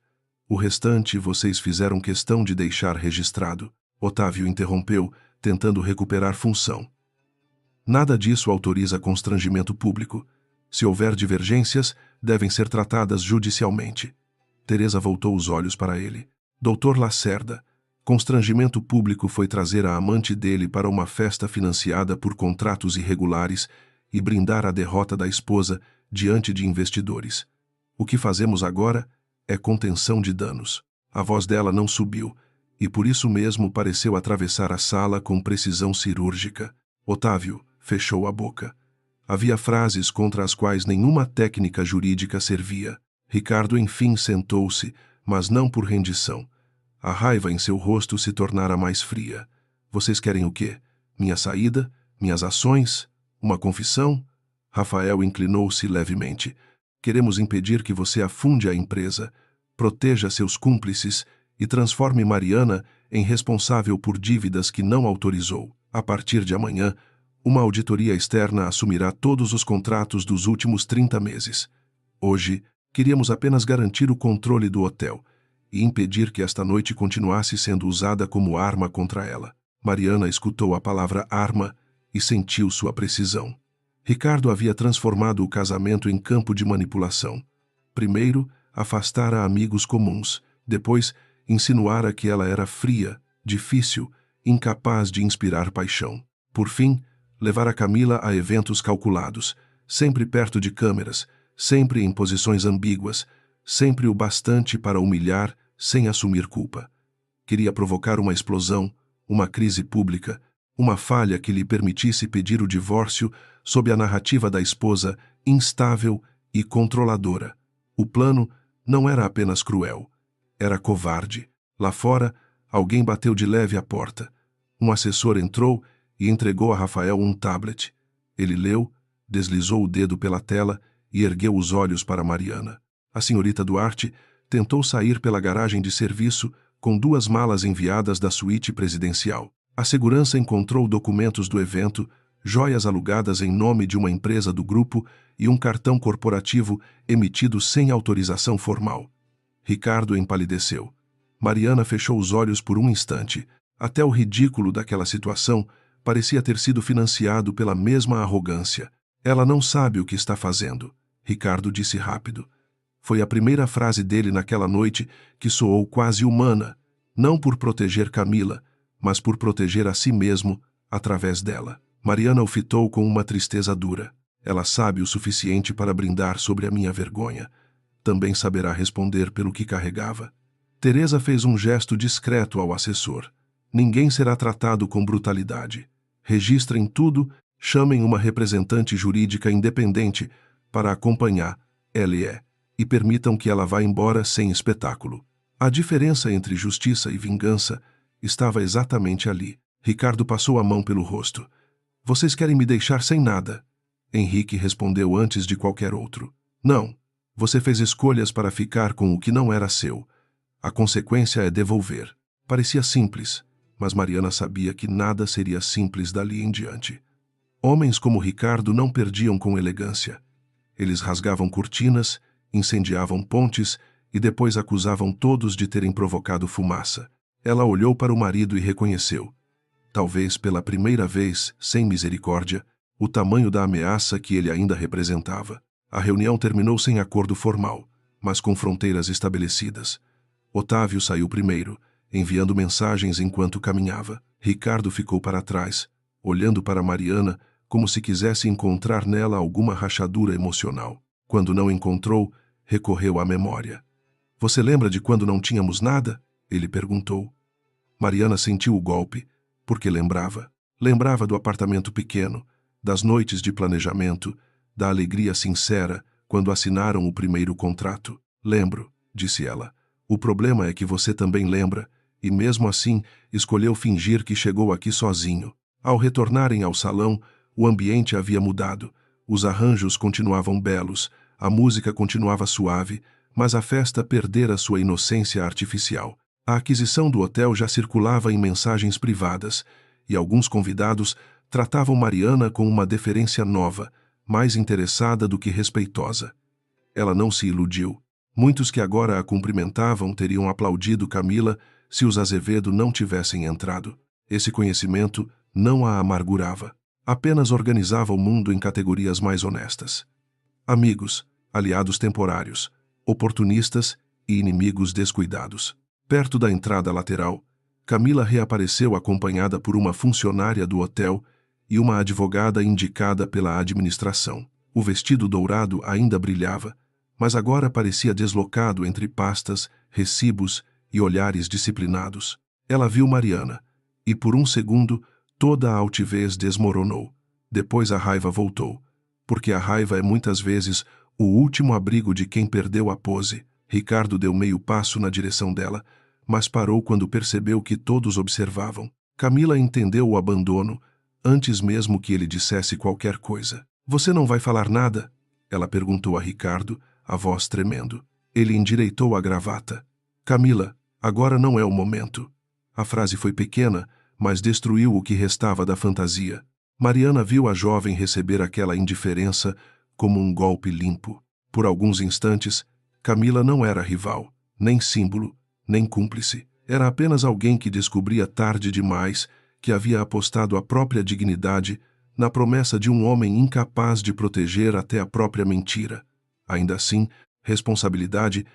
S1: O restante vocês fizeram questão de deixar registrado. Otávio interrompeu, tentando recuperar função. Nada disso autoriza constrangimento público. Se houver divergências, devem ser tratadas judicialmente. Teresa voltou os olhos para ele. Doutor Lacerda, constrangimento público foi trazer a amante dele para uma festa financiada por contratos irregulares e brindar a derrota da esposa diante de investidores. O que fazemos agora é contenção de danos. A voz dela não subiu, e por isso mesmo pareceu atravessar a sala com precisão cirúrgica. Otávio fechou a boca. Havia frases contra as quais nenhuma técnica jurídica servia. Ricardo enfim sentou-se, mas não por rendição. A raiva em seu rosto se tornara mais fria. Vocês querem o quê? Minha saída? Minhas ações? Uma confissão? Rafael inclinou-se levemente. Queremos impedir que você afunde a empresa, proteja seus cúmplices e transforme Mariana em responsável por dívidas que não autorizou. A partir de amanhã, uma auditoria externa assumirá todos os contratos dos últimos 30 meses. Hoje, queríamos apenas garantir o controle do hotel e impedir que esta noite continuasse sendo usada como arma contra ela. Mariana escutou a palavra arma e sentiu sua precisão. Ricardo havia transformado o casamento em campo de manipulação. Primeiro, afastara amigos comuns. Depois, insinuara que ela era fria, difícil, incapaz de inspirar paixão. Por fim, levara Camila a eventos calculados, sempre perto de câmeras, sempre em posições ambíguas, sempre o bastante para humilhar sem assumir culpa. Queria provocar uma explosão, uma crise pública, uma falha que lhe permitisse pedir o divórcio sob a narrativa da esposa instável e controladora. O plano não era apenas cruel, era covarde. Lá fora, alguém bateu de leve à porta. Um assessor entrou e entregou a Rafael um tablet. Ele leu, deslizou o dedo pela tela e ergueu os olhos para Mariana. A senhorita Duarte tentou sair pela garagem de serviço com 2 malas enviadas da suíte presidencial. A segurança encontrou documentos do evento, joias alugadas em nome de uma empresa do grupo e um cartão corporativo emitido sem autorização formal. Ricardo empalideceu. Mariana fechou os olhos por um instante. Até o ridículo daquela situação parecia ter sido financiado pela mesma arrogância. Ela não sabe o que está fazendo, Ricardo disse rápido. Foi a primeira frase dele naquela noite que soou quase humana, não por proteger Camila, mas por proteger a si mesmo através dela. Mariana o fitou com uma tristeza dura. Ela sabe o suficiente para brindar sobre a minha vergonha. Também saberá responder pelo que carregava. Teresa fez um gesto discreto ao assessor. Ninguém será tratado com brutalidade. Registrem tudo, chamem uma representante jurídica independente para acompanhar LE e permitam que ela vá embora sem espetáculo. A diferença entre justiça e vingança estava exatamente ali. Ricardo passou a mão pelo rosto. Vocês querem me deixar sem nada? Henrique respondeu antes de qualquer outro. Não. Você fez escolhas para ficar com o que não era seu. A consequência é devolver. Parecia simples, mas Mariana sabia que nada seria simples dali em diante. Homens como Ricardo não perdiam com elegância. Eles rasgavam cortinas, incendiavam pontes e depois acusavam todos de terem provocado fumaça. Ela olhou para o marido e reconheceu, talvez pela primeira vez, sem misericórdia, o tamanho da ameaça que ele ainda representava. A reunião terminou sem acordo formal, mas com fronteiras estabelecidas. Otávio saiu primeiro, enviando mensagens enquanto caminhava. Ricardo ficou para trás, olhando para Mariana como se quisesse encontrar nela alguma rachadura emocional. Quando não encontrou, recorreu à memória. Você lembra de quando não tínhamos nada? Ele perguntou. Mariana sentiu o golpe, porque lembrava. Lembrava do apartamento pequeno, das noites de planejamento, da alegria sincera quando assinaram o primeiro contrato. Lembro, disse ela. O problema é que você também lembra, e mesmo assim escolheu fingir que chegou aqui sozinho. Ao retornarem ao salão, o ambiente havia mudado. Os arranjos continuavam belos, a música continuava suave, mas a festa perdera sua inocência artificial. A aquisição do hotel já circulava em mensagens privadas, e alguns convidados tratavam Mariana com uma deferência nova, mais interessada do que respeitosa. Ela não se iludiu. Muitos que agora a cumprimentavam teriam aplaudido Camila se os Azevedo não tivessem entrado. Esse conhecimento não a amargurava. Apenas organizava o mundo em categorias mais honestas. Amigos, aliados temporários, oportunistas e inimigos descuidados. Perto da entrada lateral, Camila reapareceu acompanhada por uma funcionária do hotel e uma advogada indicada pela administração. O vestido dourado ainda brilhava, mas agora parecia deslocado entre pastas, recibos e olhares disciplinados. Ela viu Mariana, e por um segundo toda a altivez desmoronou. Depois a raiva voltou, porque a raiva é muitas vezes o último abrigo de quem perdeu a pose. Ricardo deu meio passo na direção dela, mas parou quando percebeu que todos observavam. Camila entendeu o abandono, antes mesmo que ele dissesse qualquer coisa. Você não vai falar nada? Ela perguntou a Ricardo, a voz tremendo. Ele endireitou a gravata. Camila, agora não é o momento. A frase foi pequena, mas destruiu o que restava da fantasia. Mariana viu a jovem receber aquela indiferença como um golpe limpo. Por alguns instantes, Camila não era rival, nem símbolo, nem cúmplice. Era apenas alguém que descobria tarde demais que havia apostado a própria dignidade na promessa de um homem incapaz de proteger até a própria mentira. Ainda assim, responsabilidade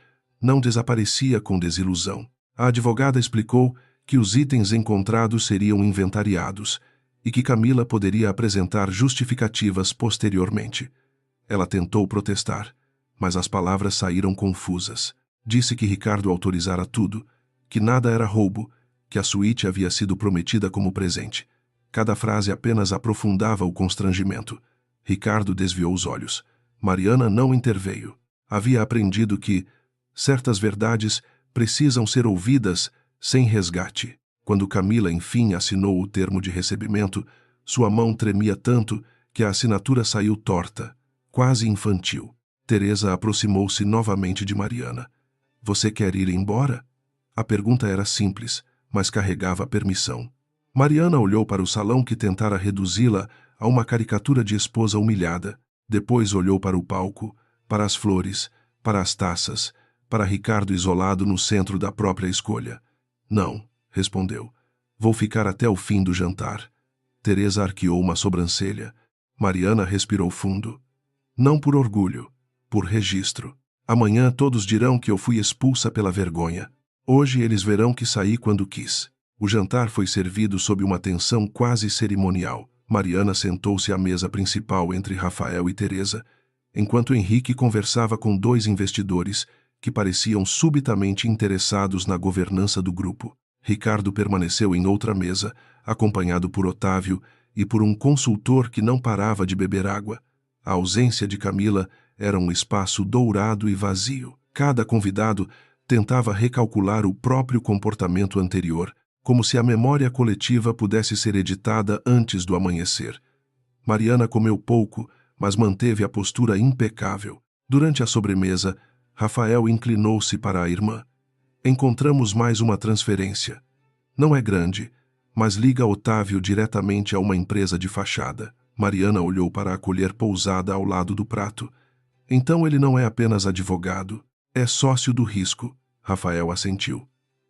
S1: não desaparecia com desilusão. A advogada explicou que os itens encontrados seriam inventariados e que Camila poderia apresentar justificativas posteriormente. Ela tentou protestar, mas as palavras saíram confusas. Disse que Ricardo autorizara tudo, que nada era roubo, que a suíte havia sido prometida como presente. Cada frase apenas aprofundava o constrangimento. Ricardo desviou os olhos. Mariana não interveio. Havia aprendido que certas verdades precisam ser ouvidas sem resgate. Quando Camila enfim assinou o termo de recebimento, sua mão tremia tanto que a assinatura saiu torta, quase infantil. Teresa aproximou-se novamente de Mariana. Você quer ir embora? A pergunta era simples, mas carregava permissão. Mariana olhou para o salão que tentara reduzi-la a uma caricatura de esposa humilhada. Depois olhou para o palco, para as flores, para as taças, para Ricardo isolado no centro da própria escolha. Não, respondeu. Vou ficar até o fim do jantar. Teresa arqueou uma sobrancelha. Mariana respirou fundo. Não por orgulho, por registro. Amanhã todos dirão que eu fui expulsa pela vergonha. Hoje eles verão que saí quando quis. O jantar foi servido sob uma tensão quase cerimonial. Mariana sentou-se à mesa principal entre Rafael e Teresa, enquanto Henrique conversava com dois investidores que pareciam subitamente interessados na governança do grupo. Ricardo permaneceu em outra mesa, acompanhado por Otávio e por um consultor que não parava de beber água. A ausência de Camila era um espaço dourado e vazio. Cada convidado tentava recalcular o próprio comportamento anterior, como se a memória coletiva pudesse ser editada antes do amanhecer. Mariana comeu pouco, mas manteve a postura impecável. Durante a sobremesa, Rafael inclinou-se para a irmã. Encontramos mais uma transferência. Não é grande, mas liga Otávio diretamente a uma empresa de fachada. Mariana olhou para a colher pousada ao lado do prato. Então ele não é apenas advogado, é sócio do risco. Rafael assentiu.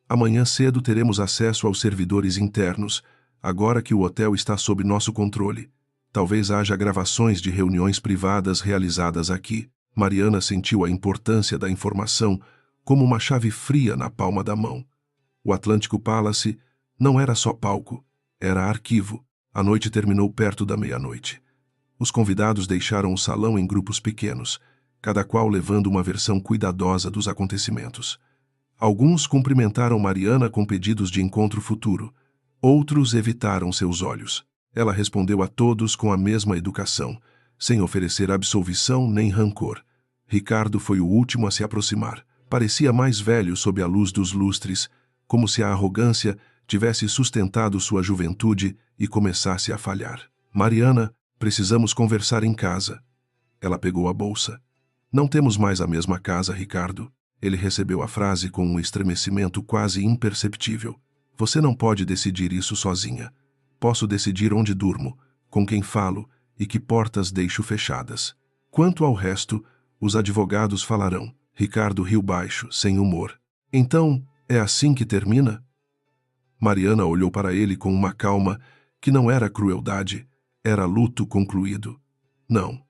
S1: Amanhã cedo teremos acesso aos servidores internos, agora que o hotel está sob nosso controle. Talvez haja gravações de reuniões privadas realizadas aqui. Mariana sentiu a importância da informação como uma chave fria na palma da mão. O Atlântico Palace não era só palco, era arquivo. A noite terminou perto da meia-noite. Os convidados deixaram o salão em grupos pequenos, cada qual levando uma versão cuidadosa dos acontecimentos. Alguns cumprimentaram Mariana com pedidos de encontro futuro. Outros evitaram seus olhos. Ela respondeu a todos com a mesma educação, sem oferecer absolvição nem rancor. Ricardo foi o último a se aproximar. Parecia mais velho sob a luz dos lustres, como se a arrogância tivesse sustentado sua juventude e começasse a falhar. Mariana, precisamos conversar em casa. Ela pegou a bolsa. Não temos mais a mesma casa, Ricardo. Ele recebeu a frase com um estremecimento quase imperceptível. Você não pode decidir isso sozinha. Posso decidir onde durmo, com quem falo e que portas deixo fechadas. Quanto ao resto, os advogados falarão. Ricardo riu baixo, sem humor. Então, é assim que termina? Mariana olhou para ele com uma calma que não era crueldade, era luto concluído. Não.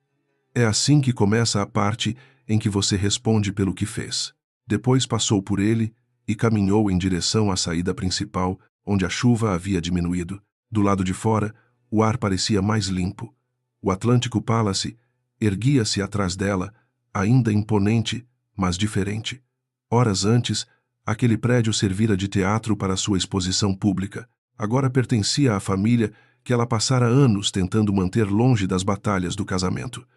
S1: É assim que começa a parte em que você responde pelo que fez. Depois passou por ele e caminhou em direção à saída principal, onde a chuva havia diminuído. Do lado de fora, o ar parecia mais limpo. O Atlântico Palace erguia-se atrás dela, ainda imponente, mas diferente. Horas antes, aquele prédio servira de teatro para sua exposição pública. Agora pertencia à família que ela passara anos tentando manter longe das batalhas do casamento.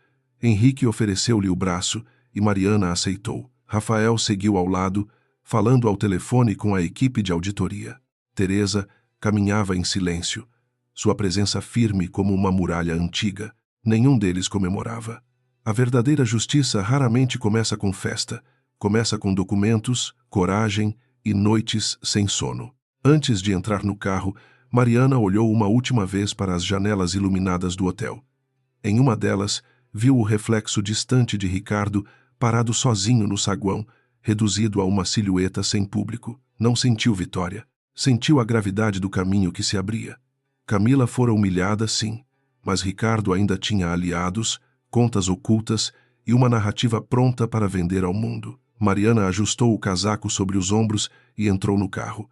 S1: Henrique ofereceu-lhe o braço e Mariana aceitou. Rafael seguiu ao lado, falando ao telefone com a equipe de auditoria. Teresa caminhava em silêncio. sua presença firme como uma muralha antiga. Nenhum deles comemorava. A verdadeira justiça raramente começa com festa. Começa com documentos, coragem e noites sem sono. Antes de entrar no carro, Mariana olhou uma última vez para as janelas iluminadas do hotel. Em uma delas, viu o reflexo distante de Ricardo parado sozinho no saguão, reduzido a uma silhueta sem público. Não sentiu vitória. Sentiu a gravidade do caminho que se abria. Camila fora humilhada, sim, mas Ricardo ainda tinha aliados, contas ocultas e uma narrativa pronta para vender ao mundo. Mariana ajustou o casaco sobre os ombros e entrou no carro.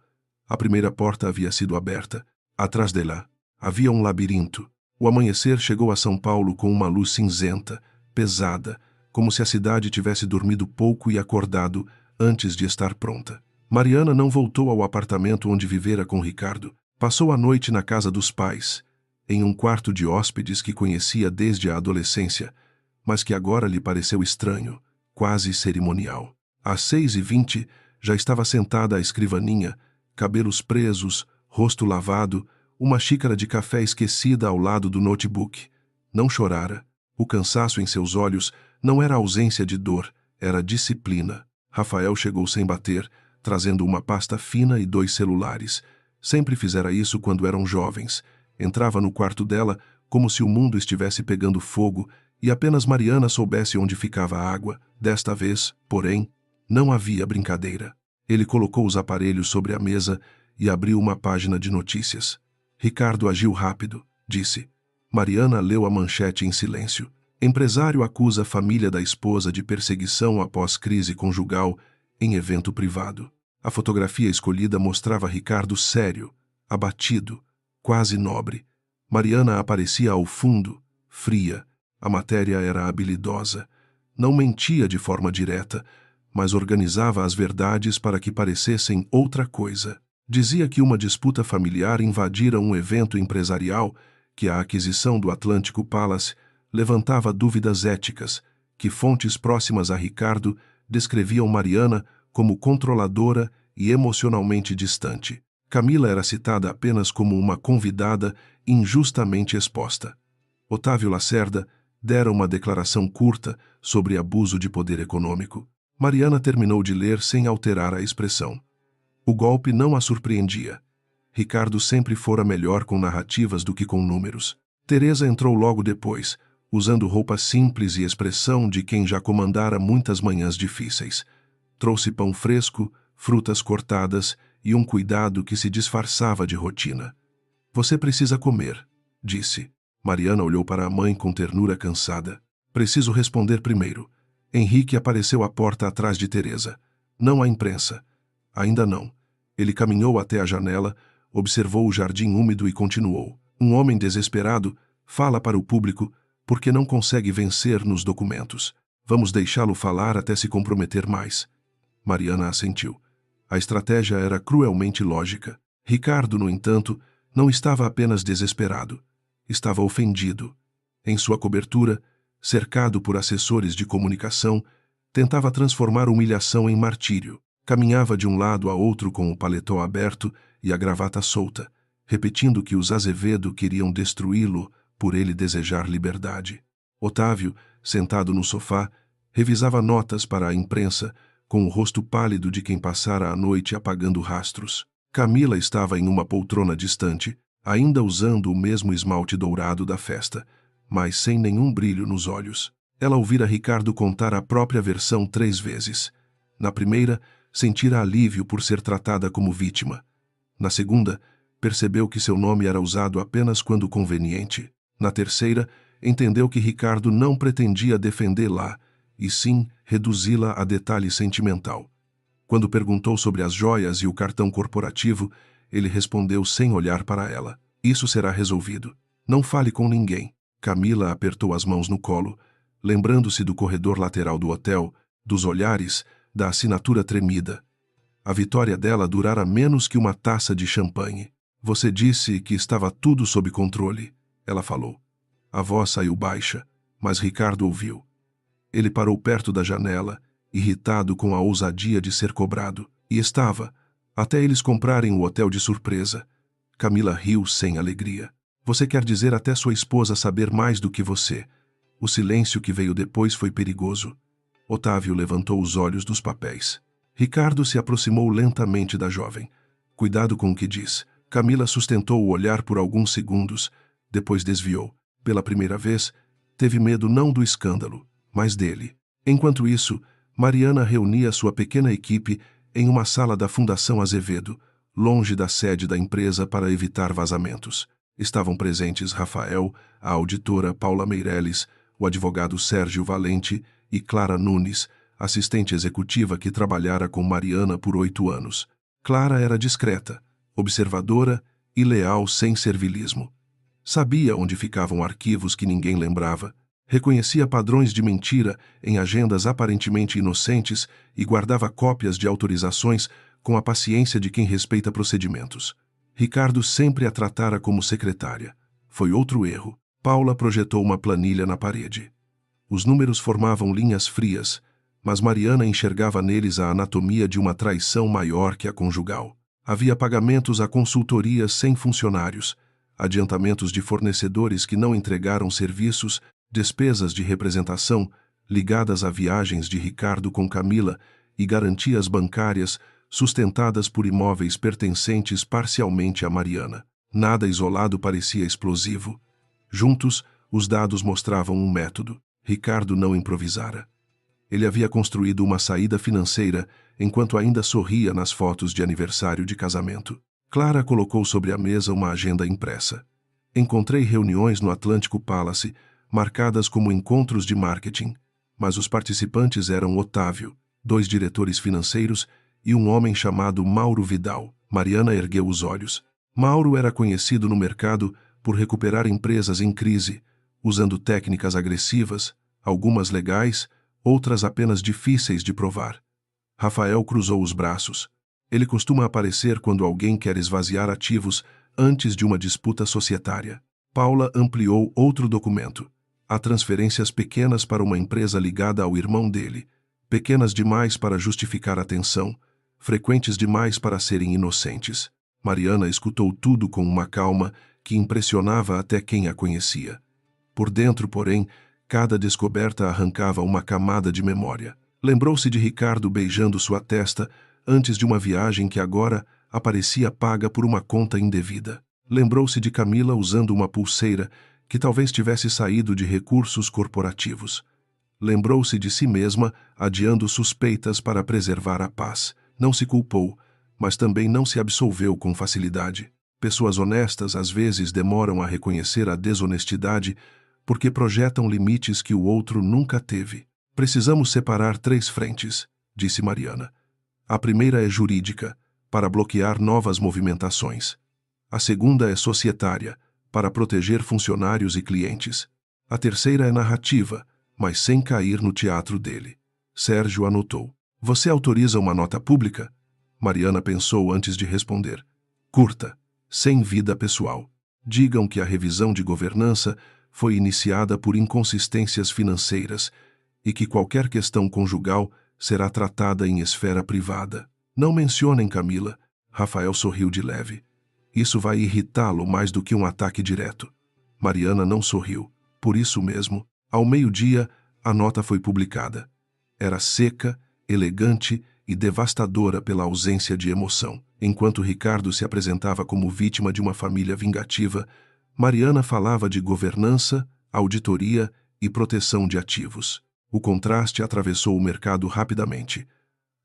S1: A primeira porta havia sido aberta. Atrás dela havia um labirinto. O amanhecer chegou a São Paulo com uma luz cinzenta, pesada, como se a cidade tivesse dormido pouco e acordado antes de estar pronta. Mariana não voltou ao apartamento onde vivera com Ricardo. Passou a noite na casa dos pais, em um quarto de hóspedes que conhecia desde a adolescência, mas que agora lhe pareceu estranho, quase cerimonial. Às 6h20, já estava sentada à escrivaninha, cabelos presos, rosto lavado, uma xícara de café esquecida ao lado do notebook. Não chorara. O cansaço em seus olhos não era ausência de dor, era disciplina. Rafael chegou sem bater, trazendo uma pasta fina e 2 celulares. Sempre fizera isso quando eram jovens. Entrava no quarto dela como se o mundo estivesse pegando fogo e apenas Mariana soubesse onde ficava a água. Desta vez, porém, não havia brincadeira. Ele colocou os aparelhos sobre a mesa e abriu uma página de notícias. Ricardo agiu rápido, disse. Mariana leu a manchete em silêncio. Empresário acusa a família da esposa de perseguição após crise conjugal em evento privado. A fotografia escolhida mostrava Ricardo sério, abatido, quase nobre. Mariana aparecia ao fundo, fria. A matéria era habilidosa. Não mentia de forma direta, mas organizava as verdades para que parecessem outra coisa. Dizia que uma disputa familiar invadira um evento empresarial, que a aquisição do Atlântico Palace levantava dúvidas éticas, que fontes próximas a Ricardo descreviam Mariana como controladora e emocionalmente distante. Camila era citada apenas como uma convidada injustamente exposta. Otávio Lacerda dera uma declaração curta sobre abuso de poder econômico. Mariana terminou de ler sem alterar a expressão. O golpe não a surpreendia. Ricardo sempre fora melhor com narrativas do que com números. Teresa entrou logo depois, usando roupa simples e expressão de quem já comandara muitas manhãs difíceis. Trouxe pão fresco, frutas cortadas e um cuidado que se disfarçava de rotina. Você precisa comer, disse. Mariana olhou para a mãe com ternura cansada. Preciso responder primeiro. Henrique apareceu à porta atrás de Teresa. Não a imprensa. Ainda não. Ele caminhou até a janela, observou o jardim úmido e continuou. Um homem desesperado fala para o público porque não consegue vencer nos documentos. Vamos deixá-lo falar até se comprometer mais. Mariana assentiu. A estratégia era cruelmente lógica. Ricardo, no entanto, não estava apenas desesperado. Estava ofendido. Em sua cobertura, cercado por assessores de comunicação, tentava transformar humilhação em martírio. Caminhava de um lado a outro com o paletó aberto e a gravata solta, repetindo que os Azevedo queriam destruí-lo por ele desejar liberdade. Otávio, sentado no sofá, revisava notas para a imprensa, com o rosto pálido de quem passara a noite apagando rastros. Camila estava em uma poltrona distante, ainda usando o mesmo esmalte dourado da festa, mas sem nenhum brilho nos olhos. Ela ouvira Ricardo contar a própria versão 3 vezes. Na primeira, sentira alívio por ser tratada como vítima. Na segunda, percebeu que seu nome era usado apenas quando conveniente. Na terceira, entendeu que Ricardo não pretendia defendê-la, e sim reduzi-la a detalhe sentimental. Quando perguntou sobre as joias e o cartão corporativo, ele respondeu sem olhar para ela. Isso será resolvido. Não fale com ninguém. Camila apertou as mãos no colo, lembrando-se do corredor lateral do hotel, dos olhares, da assinatura tremida. A vitória dela durara menos que uma taça de champanhe. Você disse que estava tudo sob controle, ela falou. A voz saiu baixa, mas Ricardo ouviu. Ele parou perto da janela, irritado com a ousadia de ser cobrado. E estava, até eles comprarem o hotel de surpresa. Camila riu sem alegria. Você quer dizer até sua esposa saber mais do que você. O silêncio que veio depois foi perigoso. Otávio levantou os olhos dos papéis. Ricardo se aproximou lentamente da jovem. Cuidado com o que diz. Camila sustentou o olhar por alguns segundos, depois desviou. Pela primeira vez, teve medo não do escândalo, mas dele. Enquanto isso, Mariana reunia sua pequena equipe em uma sala da Fundação Azevedo, longe da sede da empresa para evitar vazamentos. Estavam presentes Rafael, a auditora Paula Meireles, o advogado Sérgio Valente e Clara Nunes, assistente executiva que trabalhara com Mariana por 8 anos. Clara era discreta, observadora e leal sem servilismo. Sabia onde ficavam arquivos que ninguém lembrava, reconhecia padrões de mentira em agendas aparentemente inocentes e guardava cópias de autorizações com a paciência de quem respeita procedimentos. Ricardo sempre a tratara como secretária. Foi outro erro. Paula projetou uma planilha na parede. Os números formavam linhas frias, mas Mariana enxergava neles a anatomia de uma traição maior que a conjugal. Havia pagamentos a consultorias sem funcionários, adiantamentos de fornecedores que não entregaram serviços, despesas de representação ligadas a viagens de Ricardo com Camila e garantias bancárias sustentadas por imóveis pertencentes parcialmente a Mariana. Nada isolado parecia explosivo. Juntos, os dados mostravam um método. Ricardo não improvisara. Ele havia construído uma saída financeira enquanto ainda sorria nas fotos de aniversário de casamento. Clara colocou sobre a mesa uma agenda impressa. Encontrei reuniões no Atlântico Palace, marcadas como encontros de marketing, mas os participantes eram Otávio, 2 diretores financeiros e um homem chamado Mauro Vidal. Mariana ergueu os olhos. Mauro era conhecido no mercado por recuperar empresas em crise, usando técnicas agressivas, algumas legais, outras apenas difíceis de provar. Rafael cruzou os braços. Ele costuma aparecer quando alguém quer esvaziar ativos antes de uma disputa societária. Paula ampliou outro documento. Há transferências pequenas para uma empresa ligada ao irmão dele, pequenas demais para justificar a atenção, frequentes demais para serem inocentes. Mariana escutou tudo com uma calma que impressionava até quem a conhecia. Por dentro, porém, cada descoberta arrancava uma camada de memória. Lembrou-se de Ricardo beijando sua testa antes de uma viagem que agora aparecia paga por uma conta indevida. Lembrou-se de Camila usando uma pulseira que talvez tivesse saído de recursos corporativos. Lembrou-se de si mesma adiando suspeitas para preservar a paz. Não se culpou, mas também não se absolveu com facilidade. Pessoas honestas às vezes demoram a reconhecer a desonestidade porque projetam limites que o outro nunca teve. Precisamos separar 3 frentes, disse Mariana. A primeira é jurídica, para bloquear novas movimentações. A segunda é societária, para proteger funcionários e clientes. A terceira é narrativa, mas sem cair no teatro dele. Sérgio anotou. Você autoriza uma nota pública? Mariana pensou antes de responder. Curta, sem vida pessoal. Digam que a revisão de governança foi iniciada por inconsistências financeiras e que qualquer questão conjugal será tratada em esfera privada. Não mencionem Camila. Rafael sorriu de leve. Isso vai irritá-lo mais do que um ataque direto. Mariana não sorriu. Por isso mesmo, ao meio-dia, a nota foi publicada. Era seca, elegante e devastadora pela ausência de emoção. Enquanto Ricardo se apresentava como vítima de uma família vingativa, Mariana falava de governança, auditoria e proteção de ativos. O contraste atravessou o mercado rapidamente.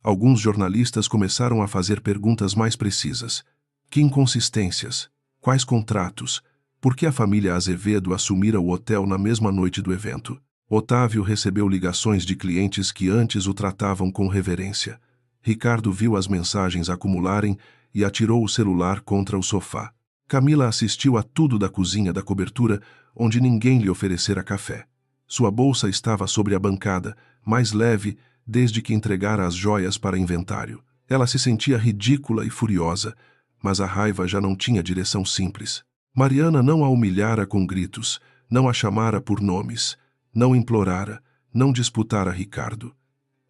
S1: Alguns jornalistas começaram a fazer perguntas mais precisas. Que inconsistências? Quais contratos? Por que a família Azevedo assumira o hotel na mesma noite do evento? Otávio recebeu ligações de clientes que antes o tratavam com reverência. Ricardo viu as mensagens acumularem e atirou o celular contra o sofá. Camila assistiu a tudo da cozinha da cobertura, onde ninguém lhe oferecera café. Sua bolsa estava sobre a bancada, mais leve desde que entregara as joias para inventário. Ela se sentia ridícula e furiosa, mas a raiva já não tinha direção simples. Mariana não a humilhara com gritos, não a chamara por nomes, não implorara, não disputara Ricardo.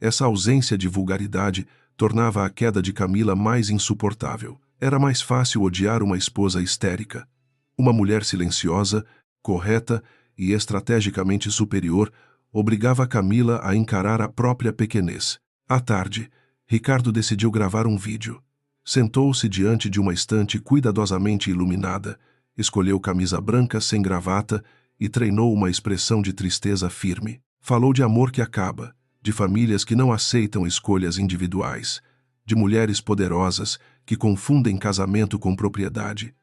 S1: Essa ausência de vulgaridade tornava a queda de Camila mais insuportável. Era mais fácil odiar uma esposa histérica. Uma mulher silenciosa, correta e estrategicamente superior obrigava Camila a encarar a própria pequenez. À tarde, Ricardo decidiu gravar um vídeo. Sentou-se diante de uma estante cuidadosamente iluminada, escolheu camisa branca sem gravata e treinou uma expressão de tristeza firme. Falou de amor que acaba, de famílias que não aceitam escolhas individuais, de mulheres poderosas que confundem casamento com propriedade.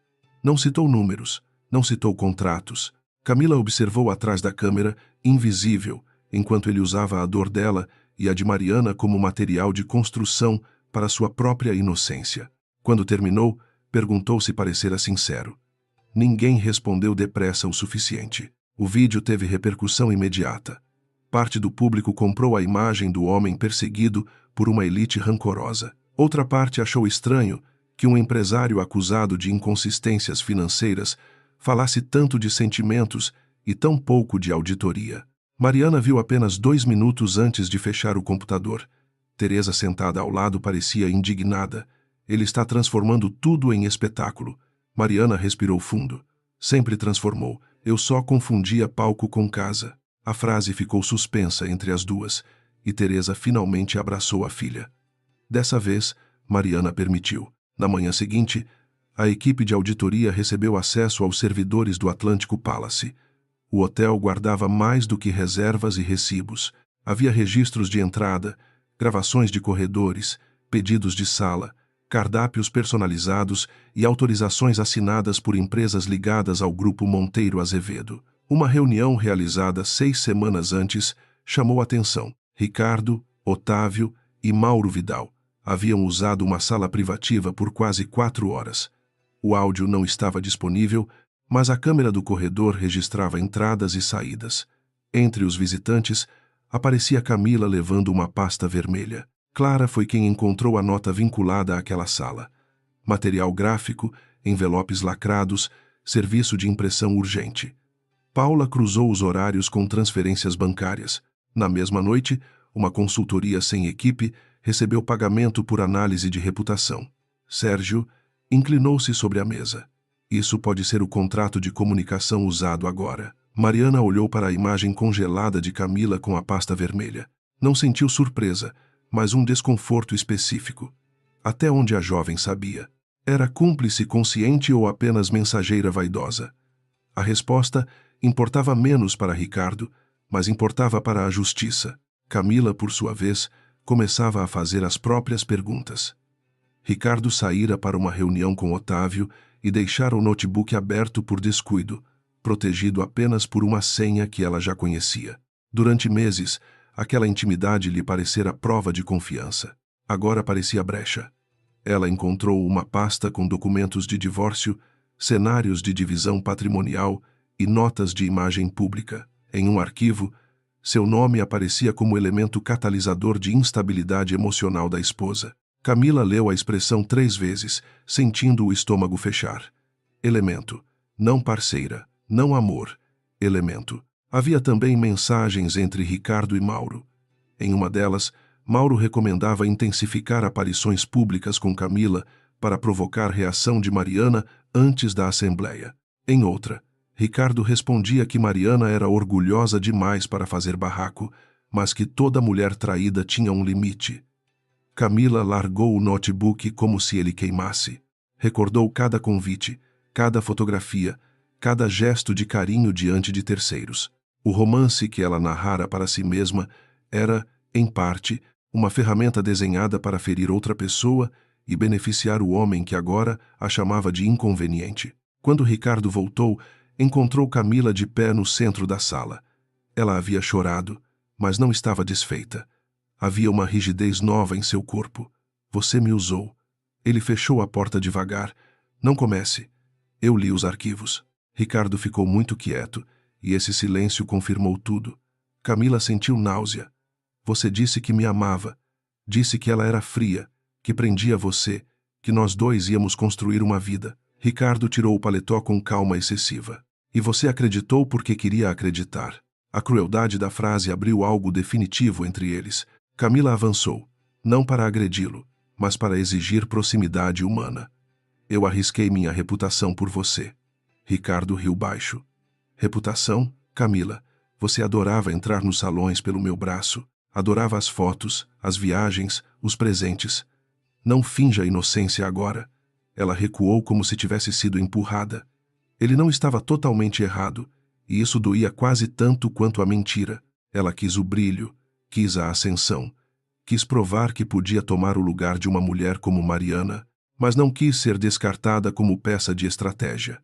S1: Não citou números, não citou contratos. Camila observou atrás da câmera, invisível, enquanto ele usava a dor dela e a de Mariana como material de construção para sua própria inocência. Quando terminou, perguntou se parecera sincero. Ninguém respondeu depressa o suficiente. O vídeo teve repercussão imediata. Parte do público comprou a imagem do homem perseguido por uma elite rancorosa. Outra parte achou estranho que um empresário acusado de inconsistências financeiras falasse tanto de sentimentos e tão pouco de auditoria. Mariana viu apenas 2 minutos antes de fechar o computador. Teresa, sentada ao lado, parecia indignada. Ele está transformando tudo em espetáculo. Mariana respirou fundo. Sempre transformou. Eu só confundia palco com casa. A frase ficou suspensa entre as duas, e Teresa finalmente abraçou a filha. Dessa vez, Mariana permitiu. Na manhã seguinte, a equipe de auditoria recebeu acesso aos servidores do Atlântico Palace. O hotel guardava mais do que reservas e recibos. Havia registros de entrada, gravações de corredores, pedidos de sala, cardápios personalizados e autorizações assinadas por empresas ligadas ao Grupo Monteiro Azevedo. Uma reunião realizada 6 semanas antes chamou atenção. Ricardo, Otávio e Mauro Vidal haviam usado uma sala privativa por quase 4 horas. O áudio não estava disponível, mas a câmera do corredor registrava entradas e saídas. Entre os visitantes, aparecia Camila levando uma pasta vermelha. Clara foi quem encontrou a nota vinculada àquela sala. Material gráfico, envelopes lacrados, serviço de impressão urgente. Paula cruzou os horários com transferências bancárias. Na mesma noite, uma consultoria sem equipe recebeu pagamento por análise de reputação. Sérgio inclinou-se sobre a mesa. Isso pode ser o contrato de comunicação usado agora. Mariana olhou para a imagem congelada de Camila com a pasta vermelha. Não sentiu surpresa, mas um desconforto específico. Até onde a jovem sabia. Era cúmplice consciente ou apenas mensageira vaidosa? A resposta importava menos para Ricardo, mas importava para a justiça. Camila, por sua vez, começava a fazer as próprias perguntas. Ricardo saíra para uma reunião com Otávio e deixara o notebook aberto por descuido, protegido apenas por uma senha que ela já conhecia. Durante meses, aquela intimidade lhe parecera prova de confiança. Agora parecia brecha. Ela encontrou uma pasta com documentos de divórcio, cenários de divisão patrimonial e notas de imagem pública. Em um arquivo, seu nome aparecia como elemento catalisador de instabilidade emocional da esposa. Camila leu a expressão 3 vezes, sentindo o estômago fechar. Elemento. Não parceira. Não amor. Elemento. Havia também mensagens entre Ricardo e Mauro. Em uma delas, Mauro recomendava intensificar aparições públicas com Camila para provocar reação de Mariana antes da assembleia. Em outra, Ricardo respondia que Mariana era orgulhosa demais para fazer barraco, mas que toda mulher traída tinha um limite. Camila largou o notebook como se ele queimasse. Recordou cada convite, cada fotografia, cada gesto de carinho diante de terceiros. O romance que ela narrara para si mesma era, em parte, uma ferramenta desenhada para ferir outra pessoa e beneficiar o homem que agora a chamava de inconveniente. Quando Ricardo voltou, encontrou Camila de pé no centro da sala. Ela havia chorado, mas não estava desfeita. Havia uma rigidez nova em seu corpo. Você me usou. Ele fechou a porta devagar. Não comece. Eu li os arquivos. Ricardo ficou muito quieto, e esse silêncio confirmou tudo. Camila sentiu náusea. Você disse que me amava. Disse que ela era fria, que prendia você, que nós dois íamos construir uma vida. Ricardo tirou o paletó com calma excessiva. E você acreditou porque queria acreditar. A crueldade da frase abriu algo definitivo entre eles. Camila avançou, não para agredi-lo, mas para exigir proximidade humana. Eu arrisquei minha reputação por você. Ricardo riu baixo. Reputação? Camila, você adorava entrar nos salões pelo meu braço. Adorava as fotos, as viagens, os presentes. Não finja inocência agora. Ela recuou como se tivesse sido empurrada. Ele não estava totalmente errado, e isso doía quase tanto quanto a mentira. Ela quis o brilho, quis a ascensão. Quis provar que podia tomar o lugar de uma mulher como Mariana, mas não quis ser descartada como peça de estratégia.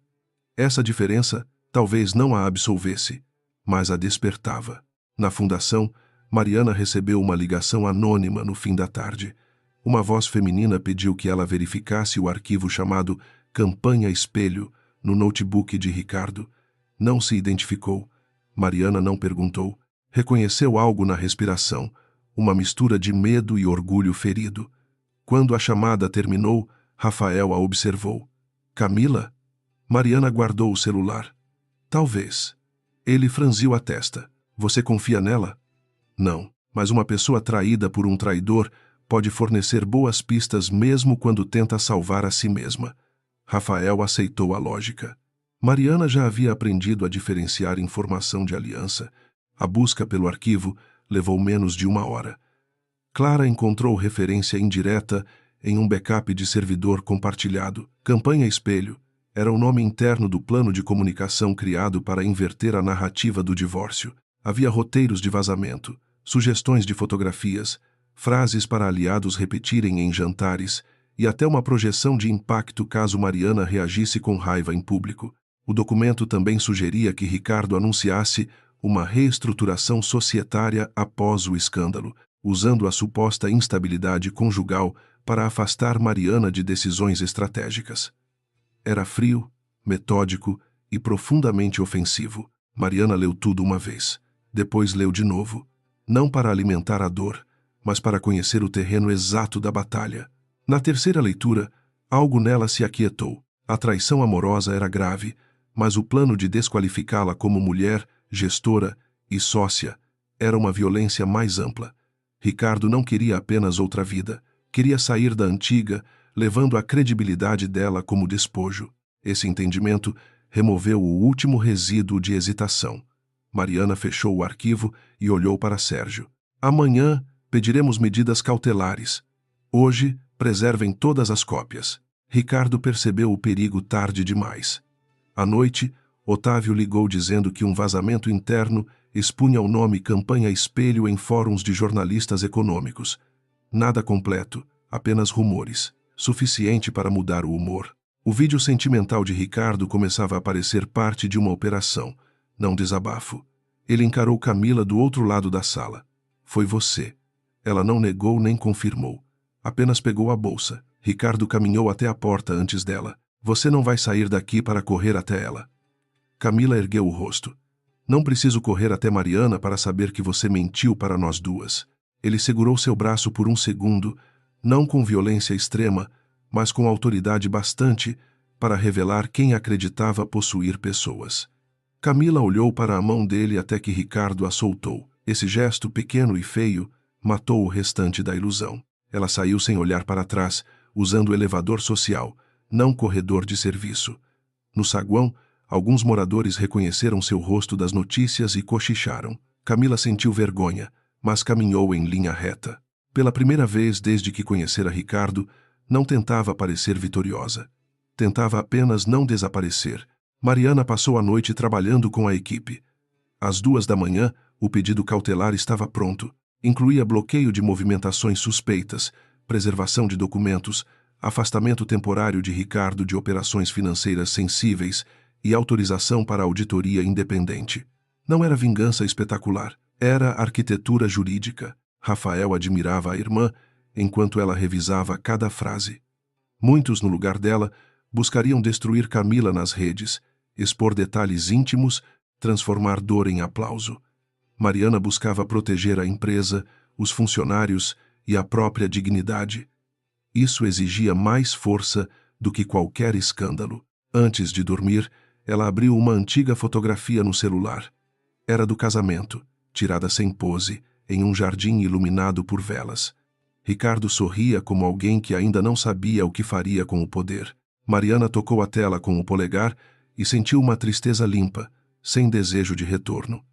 S1: Essa diferença talvez não a absolvesse, mas a despertava. Na fundação, Mariana recebeu uma ligação anônima no fim da tarde. Uma voz feminina pediu que ela verificasse o arquivo chamado Campanha Espelho no notebook de Ricardo. Não se identificou. Mariana não perguntou. Reconheceu algo na respiração, uma mistura de medo e orgulho ferido. Quando a chamada terminou, Rafael a observou. Camila? Mariana guardou o celular. Talvez. Ele franziu a testa. Você confia nela? Não, mas uma pessoa traída por um traidor pode fornecer boas pistas mesmo quando tenta salvar a si mesma. Rafael aceitou a lógica. Mariana já havia aprendido a diferenciar informação de aliança. A busca pelo arquivo levou menos de 1 hora. Clara encontrou referência indireta em um backup de servidor compartilhado. Campanha Espelho era o nome interno do plano de comunicação criado para inverter a narrativa do divórcio. Havia roteiros de vazamento, sugestões de fotografias, frases para aliados repetirem em jantares e até uma projeção de impacto caso Mariana reagisse com raiva em público. O documento também sugeria que Ricardo anunciasse uma reestruturação societária após o escândalo, usando a suposta instabilidade conjugal para afastar Mariana de decisões estratégicas. Era frio, metódico e profundamente ofensivo. Mariana leu tudo uma vez. Depois leu de novo, não para alimentar a dor, mas para conhecer o terreno exato da batalha. Na terceira leitura, algo nela se aquietou. A traição amorosa era grave, mas o plano de desqualificá-la como mulher, gestora e sócia era uma violência mais ampla. Ricardo não queria apenas outra vida, queria sair da antiga, levando a credibilidade dela como despojo. Esse entendimento removeu o último resíduo de hesitação. Mariana fechou o arquivo e olhou para Sérgio. Amanhã pediremos medidas cautelares. Hoje, preservem todas as cópias. Ricardo percebeu o perigo tarde demais. À noite, Otávio ligou dizendo que um vazamento interno expunha o nome Campanha Espelho em fóruns de jornalistas econômicos. Nada completo, apenas rumores, suficiente para mudar o humor. O vídeo sentimental de Ricardo começava a parecer parte de uma operação, não desabafo. Ele encarou Camila do outro lado da sala. Foi você. Ela não negou nem confirmou. Apenas pegou a bolsa. Ricardo caminhou até a porta antes dela. Você não vai sair daqui para correr até ela. Camila ergueu o rosto. Não preciso correr até Mariana para saber que você mentiu para nós duas. Ele segurou seu braço por um segundo, não com violência extrema, mas com autoridade bastante para revelar quem acreditava possuir pessoas. Camila olhou para a mão dele até que Ricardo a soltou. Esse gesto pequeno e feio matou o restante da ilusão. Ela saiu sem olhar para trás, usando o elevador social, não corredor de serviço. No saguão, alguns moradores reconheceram seu rosto das notícias e cochicharam. Camila sentiu vergonha, mas caminhou em linha reta. Pela primeira vez desde que conhecera Ricardo, não tentava parecer vitoriosa. Tentava apenas não desaparecer. Mariana passou a noite trabalhando com a equipe. Às 2 da manhã, o pedido cautelar estava pronto. Incluía bloqueio de movimentações suspeitas, preservação de documentos, afastamento temporário de Ricardo de operações financeiras sensíveis e autorização para auditoria independente. Não era vingança espetacular, era arquitetura jurídica. Rafael admirava a irmã enquanto ela revisava cada frase. Muitos, no lugar dela, buscariam destruir Camila nas redes, expor detalhes íntimos, transformar dor em aplauso. Mariana buscava proteger a empresa, os funcionários e a própria dignidade. Isso exigia mais força do que qualquer escândalo. Antes de dormir, ela abriu uma antiga fotografia no celular. Era do casamento, tirada sem pose, em um jardim iluminado por velas. Ricardo sorria como alguém que ainda não sabia o que faria com o poder. Mariana tocou a tela com o polegar e sentiu uma tristeza limpa, sem desejo de retorno.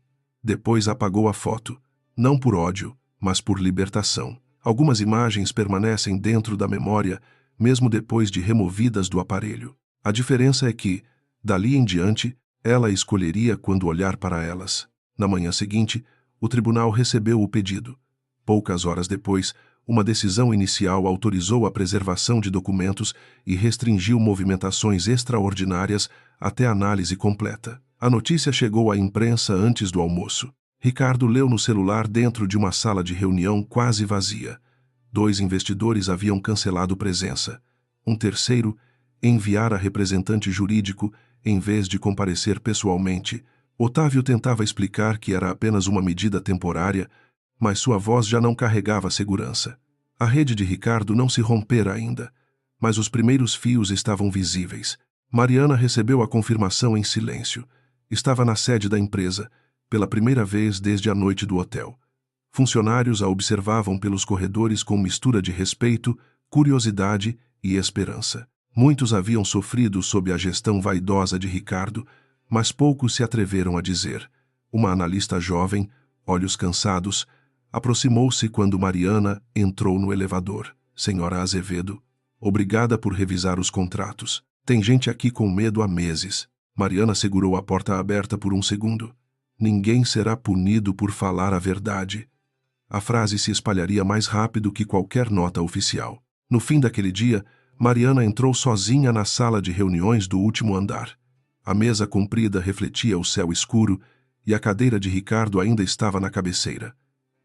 S1: Depois apagou a foto, não por ódio, mas por libertação. Algumas imagens permanecem dentro da memória, mesmo depois de removidas do aparelho. A diferença é que, dali em diante, ela escolheria quando olhar para elas. Na manhã seguinte, o tribunal recebeu o pedido. Poucas horas depois, uma decisão inicial autorizou a preservação de documentos e restringiu movimentações extraordinárias até análise completa. A notícia chegou à imprensa antes do almoço. Ricardo leu no celular dentro de uma sala de reunião quase vazia. 2 investidores haviam cancelado presença. Um terceiro enviara representante jurídico em vez de comparecer pessoalmente. Otávio tentava explicar que era apenas uma medida temporária, mas sua voz já não carregava segurança. A rede de Ricardo não se rompera ainda, mas os primeiros fios estavam visíveis. Mariana recebeu a confirmação em silêncio. Estava na sede da empresa, pela primeira vez desde a noite do hotel. Funcionários a observavam pelos corredores com mistura de respeito, curiosidade e esperança. Muitos haviam sofrido sob a gestão vaidosa de Ricardo, mas poucos se atreveram a dizer. Uma analista jovem, olhos cansados, aproximou-se quando Mariana entrou no elevador. Senhora Azevedo, obrigada por revisar os contratos. Tem gente aqui com medo há meses. Mariana segurou a porta aberta por um segundo. Ninguém será punido por falar a verdade. A frase se espalharia mais rápido que qualquer nota oficial. No fim daquele dia, Mariana entrou sozinha na sala de reuniões do último andar. A mesa comprida refletia o céu escuro e a cadeira de Ricardo ainda estava na cabeceira.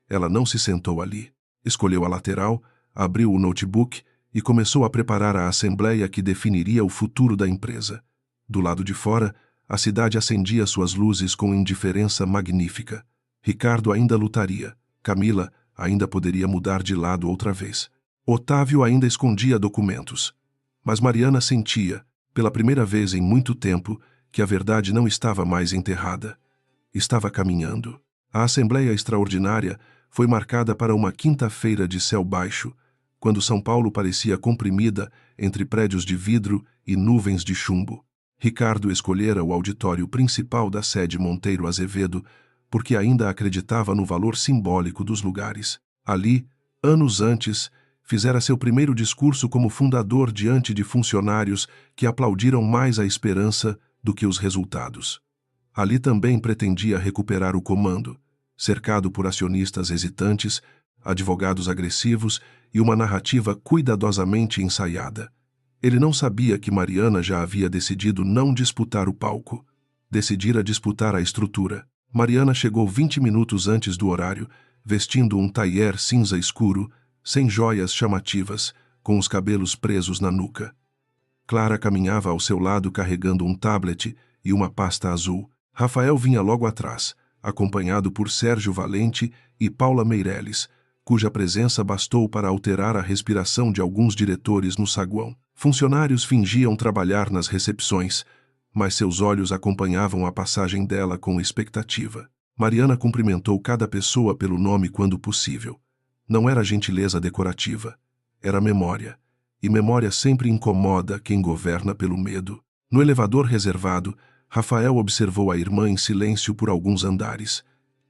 S1: Ela não se sentou ali. Escolheu a lateral, abriu o notebook e começou a preparar a assembleia que definiria o futuro da empresa. Do lado de fora, a cidade acendia suas luzes com indiferença magnífica. Ricardo ainda lutaria. Camila ainda poderia mudar de lado outra vez. Otávio ainda escondia documentos. Mas Mariana sentia, pela primeira vez em muito tempo, que a verdade não estava mais enterrada. Estava caminhando. A Assembleia Extraordinária foi marcada para uma quinta-feira de céu baixo, quando São Paulo parecia comprimida entre prédios de vidro e nuvens de chumbo. Ricardo escolhera o auditório principal da sede Monteiro Azevedo porque ainda acreditava no valor simbólico dos lugares. Ali, anos antes, fizera seu primeiro discurso como fundador diante de funcionários que aplaudiram mais a esperança do que os resultados. Ali também pretendia recuperar o comando, cercado por acionistas hesitantes, advogados agressivos e uma narrativa cuidadosamente ensaiada. Ele não sabia que Mariana já havia decidido não disputar o palco. Decidira disputar a estrutura. Mariana chegou 20 minutos antes do horário, vestindo um tailleur cinza escuro, sem joias chamativas, com os cabelos presos na nuca. Clara caminhava ao seu lado carregando um tablet e uma pasta azul. Rafael vinha logo atrás, acompanhado por Sérgio Valente e Paula Meireles, cuja presença bastou para alterar a respiração de alguns diretores no saguão. Funcionários fingiam trabalhar nas recepções, mas seus olhos acompanhavam a passagem dela com expectativa. Mariana cumprimentou cada pessoa pelo nome quando possível. Não era gentileza decorativa, era memória. E memória sempre incomoda quem governa pelo medo. No elevador reservado, Rafael observou a irmã em silêncio por alguns andares.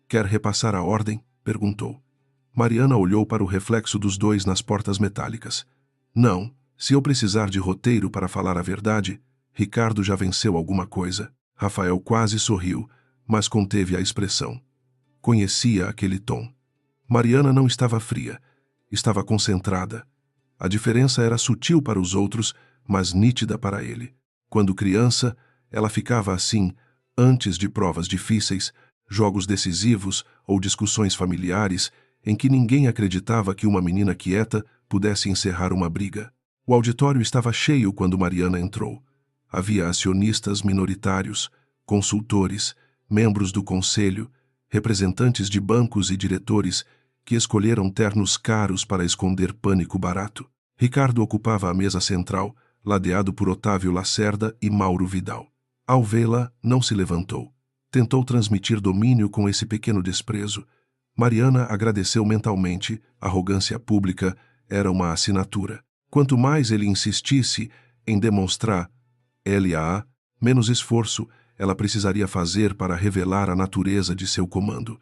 S1: Quer repassar a ordem? Perguntou. Mariana olhou para o reflexo dos dois nas portas metálicas. Não, se eu precisar de roteiro para falar a verdade, Ricardo já venceu alguma coisa. Rafael quase sorriu, mas conteve a expressão. Conhecia aquele tom. Mariana não estava fria, estava concentrada. A diferença era sutil para os outros, mas nítida para ele. Quando criança, ela ficava assim, antes de provas difíceis, jogos decisivos ou discussões familiares, em que ninguém acreditava que uma menina quieta pudesse encerrar uma briga. O auditório estava cheio quando Mariana entrou. Havia acionistas minoritários, consultores, membros do conselho, representantes de bancos e diretores que escolheram ternos caros para esconder pânico barato. Ricardo ocupava a mesa central, ladeado por Otávio Lacerda e Mauro Vidal. Ao vê-la, não se levantou. Tentou transmitir domínio com esse pequeno desprezo. Mariana agradeceu mentalmente, arrogância pública era uma assinatura. Quanto mais ele insistisse em demonstrar LAA, Menos esforço ela precisaria fazer para revelar a natureza de seu comando.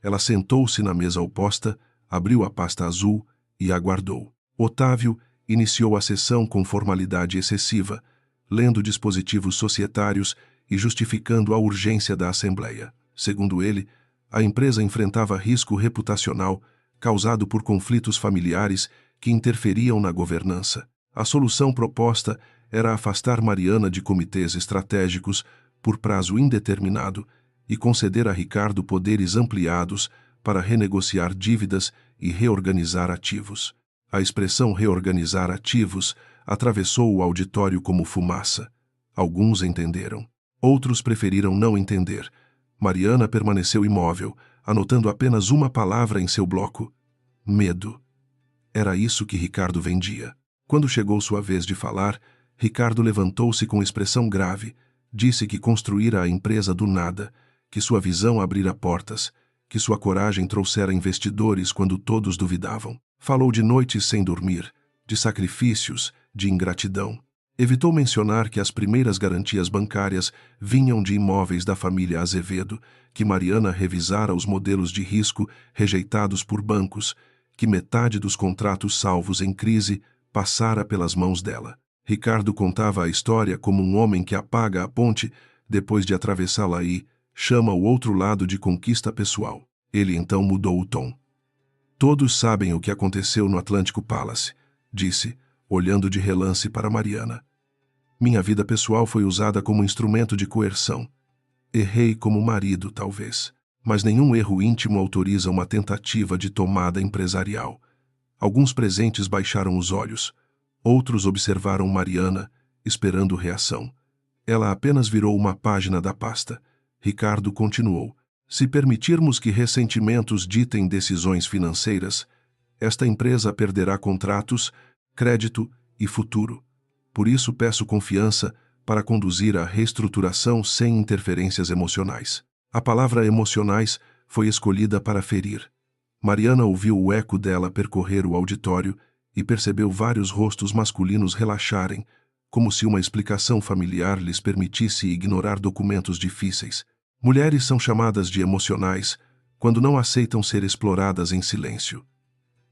S1: Ela sentou-se na mesa oposta, abriu a pasta azul e aguardou. Otávio iniciou a sessão com formalidade excessiva, lendo dispositivos societários e justificando a urgência da Assembleia. Segundo ele, a empresa enfrentava risco reputacional causado por conflitos familiares que interferiam na governança. A solução proposta era afastar Mariana de comitês estratégicos por prazo indeterminado e conceder a Ricardo poderes ampliados para renegociar dívidas e reorganizar ativos. A expressão reorganizar ativos atravessou o auditório como fumaça. Alguns entenderam. Outros preferiram não entender. Mariana permaneceu imóvel, anotando apenas uma palavra em seu bloco: medo. Era isso que Ricardo vendia. Quando chegou sua vez de falar, Ricardo levantou-se com expressão grave, disse que construíra a empresa do nada, que sua visão abrira portas, que sua coragem trouxera investidores quando todos duvidavam. Falou de noites sem dormir, de sacrifícios, de ingratidão. Evitou mencionar que as primeiras garantias bancárias vinham de imóveis da família Azevedo, que Mariana revisara os modelos de risco rejeitados por bancos, que metade dos contratos salvos em crise passara pelas mãos dela. Ricardo contava a história como um homem que apaga a ponte depois de atravessá-la e chama o outro lado de conquista pessoal. Ele então mudou o tom. Todos sabem o que aconteceu no Atlântico Palace, disse, olhando de relance para Mariana. Minha vida pessoal foi usada como instrumento de coerção. Errei como marido, talvez, mas nenhum erro íntimo autoriza uma tentativa de tomada empresarial. Alguns presentes baixaram os olhos. Outros observaram Mariana, esperando reação. Ela apenas virou uma página da pasta. Ricardo continuou. Se permitirmos que ressentimentos ditem decisões financeiras, esta empresa perderá contratos, crédito e futuro. Por isso peço confiança para conduzir a reestruturação sem interferências emocionais. A palavra emocionais foi escolhida para ferir. Mariana ouviu o eco dela percorrer o auditório e percebeu vários rostos masculinos relaxarem, como se uma explicação familiar lhes permitisse ignorar documentos difíceis. Mulheres são chamadas de emocionais quando não aceitam ser exploradas em silêncio.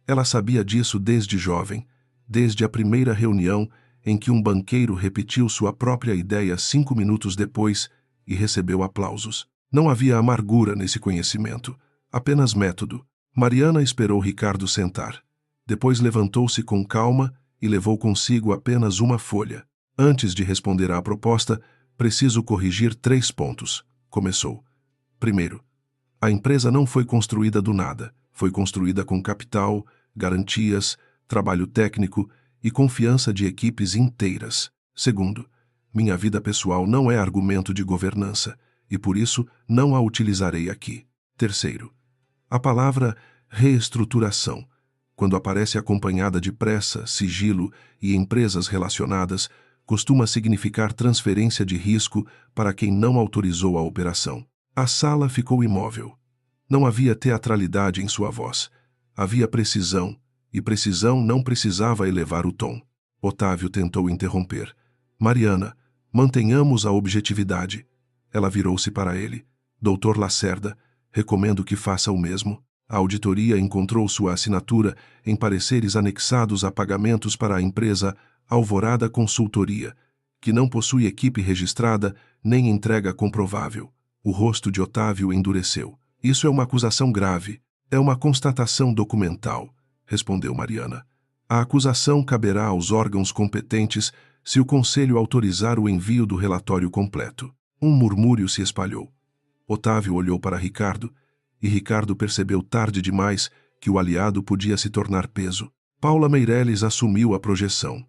S1: Ela sabia disso desde jovem, desde a primeira reunião em que um banqueiro repetiu sua própria ideia 5 minutos depois e recebeu aplausos. Não havia amargura nesse conhecimento, apenas método. Mariana esperou Ricardo sentar. Depois levantou-se com calma e levou consigo apenas uma folha. Antes de responder à proposta, preciso corrigir 3 pontos. Começou. Primeiro, a empresa não foi construída do nada. Foi construída com capital, garantias, trabalho técnico e confiança de equipes inteiras. Segundo, minha vida pessoal não é argumento de governança e por isso não a utilizarei aqui. Terceiro, a palavra reestruturação, quando aparece acompanhada de pressa, sigilo e empresas relacionadas, costuma significar transferência de risco para quem não autorizou a operação. A sala ficou imóvel. Não havia teatralidade em sua voz. Havia precisão, e precisão não precisava elevar o tom. Otávio tentou interromper. Mariana, mantenhamos a objetividade. Ela virou-se para ele. Doutor Lacerda, recomendo que faça o mesmo. A auditoria encontrou sua assinatura em pareceres anexados a pagamentos para a empresa Alvorada Consultoria, que não possui equipe registrada nem entrega comprovável. O rosto de Otávio endureceu. Isso é uma acusação grave. É uma constatação documental, respondeu Mariana. A acusação caberá aos órgãos competentes se o Conselho autorizar o envio do relatório completo. Um murmúrio se espalhou. Otávio olhou para Ricardo, e Ricardo percebeu tarde demais que o aliado podia se tornar peso. Paula Meireles assumiu a projeção.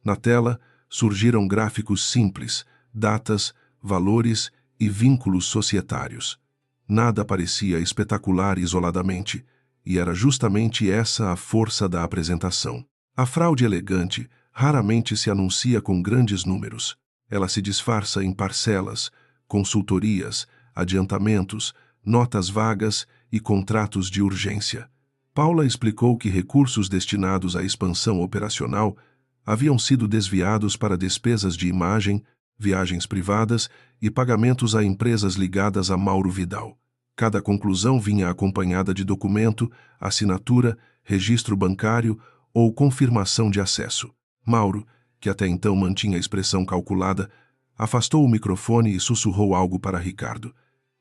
S1: Na tela, surgiram gráficos simples, datas, valores e vínculos societários. Nada parecia espetacular isoladamente, e era justamente essa a força da apresentação. A fraude elegante raramente se anuncia com grandes números. Ela se disfarça em parcelas, consultorias, adiantamentos, notas vagas e contratos de urgência. Paula explicou que recursos destinados à expansão operacional haviam sido desviados para despesas de imagem viagens privadas e pagamentos a empresas ligadas a Mauro Vidal. Cada conclusão vinha acompanhada de documento, assinatura, registro bancário ou confirmação de acesso. Mauro, que até então mantinha a expressão calculada, afastou o microfone e sussurrou algo para Ricardo.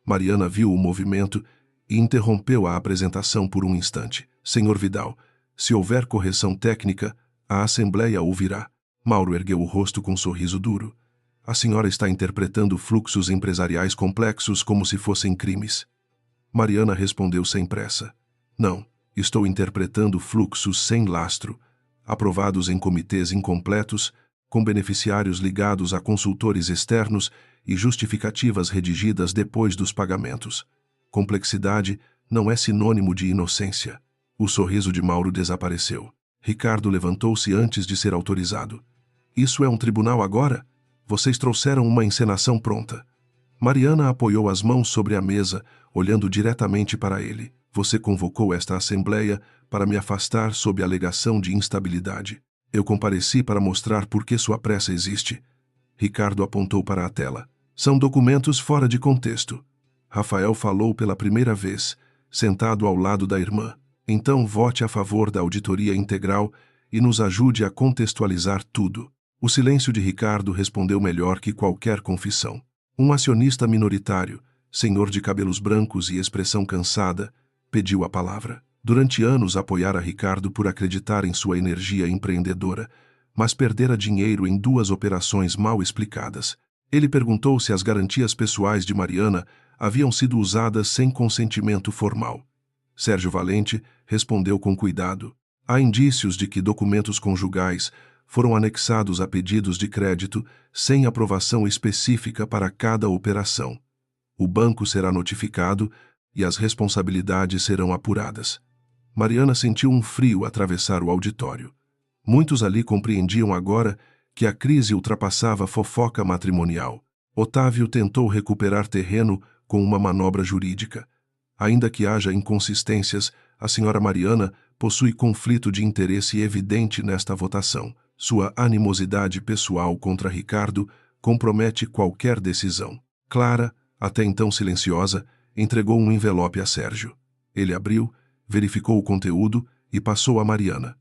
S1: Mariana viu o movimento e interrompeu a apresentação por um instante. Senhor Vidal, se houver correção técnica, a Assembleia ouvirá. Mauro ergueu o rosto com um sorriso duro. A senhora está interpretando fluxos empresariais complexos como se fossem crimes. Mariana respondeu sem pressa. Não, estou interpretando fluxos sem lastro, aprovados em comitês incompletos, com beneficiários ligados a consultores externos e justificativas redigidas depois dos pagamentos. Complexidade não é sinônimo de inocência. O sorriso de Mauro desapareceu. Ricardo levantou-se antes de ser autorizado. Isso é um tribunal agora? Vocês trouxeram uma encenação pronta. Mariana apoiou as mãos sobre a mesa, olhando diretamente para ele. Você convocou esta assembleia para me afastar sob a alegação de instabilidade. Eu compareci para mostrar por que sua pressa existe. Ricardo apontou para a tela. São documentos fora de contexto. Rafael falou pela primeira vez, sentado ao lado da irmã. Então vote a favor da auditoria integral e nos ajude a contextualizar tudo. O silêncio de Ricardo respondeu melhor que qualquer confissão. Um acionista minoritário, senhor de cabelos brancos e expressão cansada, pediu a palavra. Durante anos apoiara Ricardo por acreditar em sua energia empreendedora, mas perdera dinheiro em 2 operações mal explicadas. Ele perguntou se as garantias pessoais de Mariana haviam sido usadas sem consentimento formal. Sérgio Valente respondeu com cuidado. Há indícios de que documentos conjugais foram anexados a pedidos de crédito sem aprovação específica para cada operação. O banco será notificado e as responsabilidades serão apuradas. Mariana sentiu um frio atravessar o auditório. Muitos ali compreendiam agora que a crise ultrapassava a fofoca matrimonial. Otávio tentou recuperar terreno com uma manobra jurídica. Ainda que haja inconsistências, a senhora Mariana possui conflito de interesse evidente nesta votação. Sua animosidade pessoal contra Ricardo compromete qualquer decisão. Clara, até então silenciosa, entregou um envelope a Sérgio. Ele abriu, verificou o conteúdo e passou a Mariana.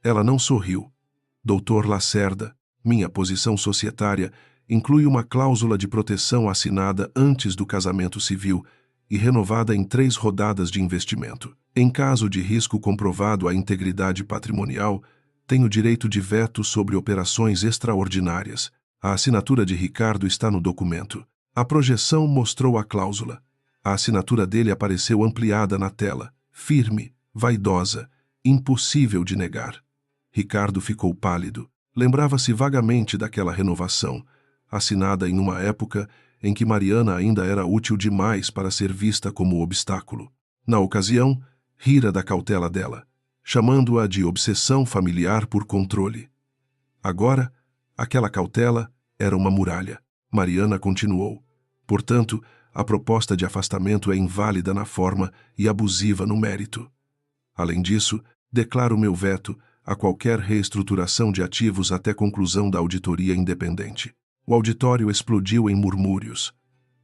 S1: Ela não sorriu. Doutor Lacerda, minha posição societária inclui uma cláusula de proteção assinada antes do casamento civil e renovada em 3 rodadas de investimento. Em caso de risco comprovado à integridade patrimonial, tenho direito de veto sobre operações extraordinárias. A assinatura de Ricardo está no documento. A projeção mostrou a cláusula. A assinatura dele apareceu ampliada na tela, firme, vaidosa, impossível de negar. Ricardo ficou pálido. Lembrava-se vagamente daquela renovação, assinada em uma época em que Mariana ainda era útil demais para ser vista como obstáculo. Na ocasião, rira da cautela dela, chamando-a de obsessão familiar por controle. Agora, aquela cautela era uma muralha. Mariana continuou. Portanto, a proposta de afastamento é inválida na forma e abusiva no mérito. Além disso, declaro meu veto a qualquer reestruturação de ativos até conclusão da auditoria independente. O auditório explodiu em murmúrios.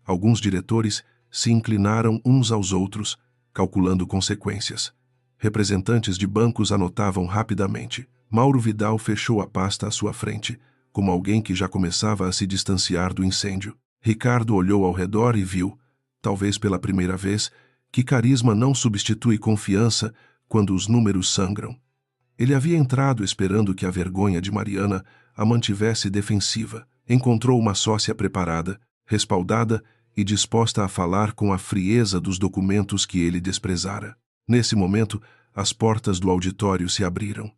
S1: Alguns diretores se inclinaram uns aos outros, calculando consequências. Representantes de bancos anotavam rapidamente. Mauro Vidal fechou a pasta à sua frente, como alguém que já começava a se distanciar do incêndio. Ricardo olhou ao redor e viu, talvez pela primeira vez, que carisma não substitui confiança quando os números sangram. Ele havia entrado esperando que a vergonha de Mariana a mantivesse defensiva. Encontrou uma sócia preparada, respaldada e disposta a falar com a frieza dos documentos que ele desprezara. Nesse momento, as portas do auditório se abriram.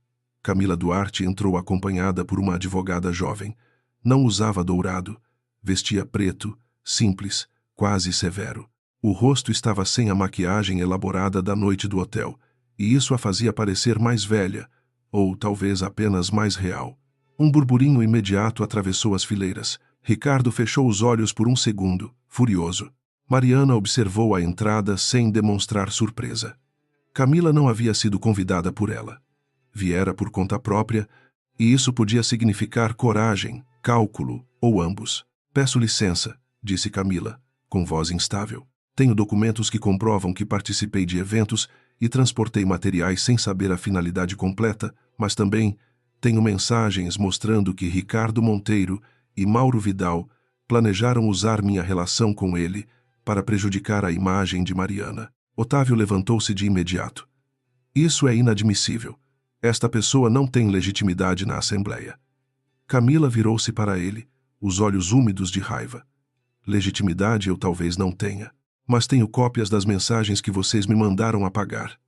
S1: Camila Duarte entrou acompanhada por uma advogada jovem. Não usava dourado, vestia preto, simples, quase severo. O rosto estava sem a maquiagem elaborada da noite do hotel, e isso a fazia parecer mais velha, ou talvez apenas mais real. Um burburinho imediato atravessou as fileiras. Ricardo fechou os olhos por um segundo, furioso. Mariana observou a entrada sem demonstrar surpresa. Camila não havia sido convidada por ela. Viera por conta própria, e isso podia significar coragem, cálculo ou ambos. Peço licença, disse Camila, com voz instável. Tenho documentos que comprovam que participei de eventos e transportei materiais sem saber a finalidade completa, mas também tenho mensagens mostrando que Ricardo Monteiro e Mauro Vidal planejaram usar minha relação com ele para prejudicar a imagem de Mariana. Otávio levantou-se de imediato. Isso é inadmissível. Esta pessoa não tem legitimidade na Assembleia. Camila virou-se para ele, os olhos úmidos de raiva. Legitimidade eu talvez não tenha, mas tenho cópias das mensagens que vocês me mandaram apagar.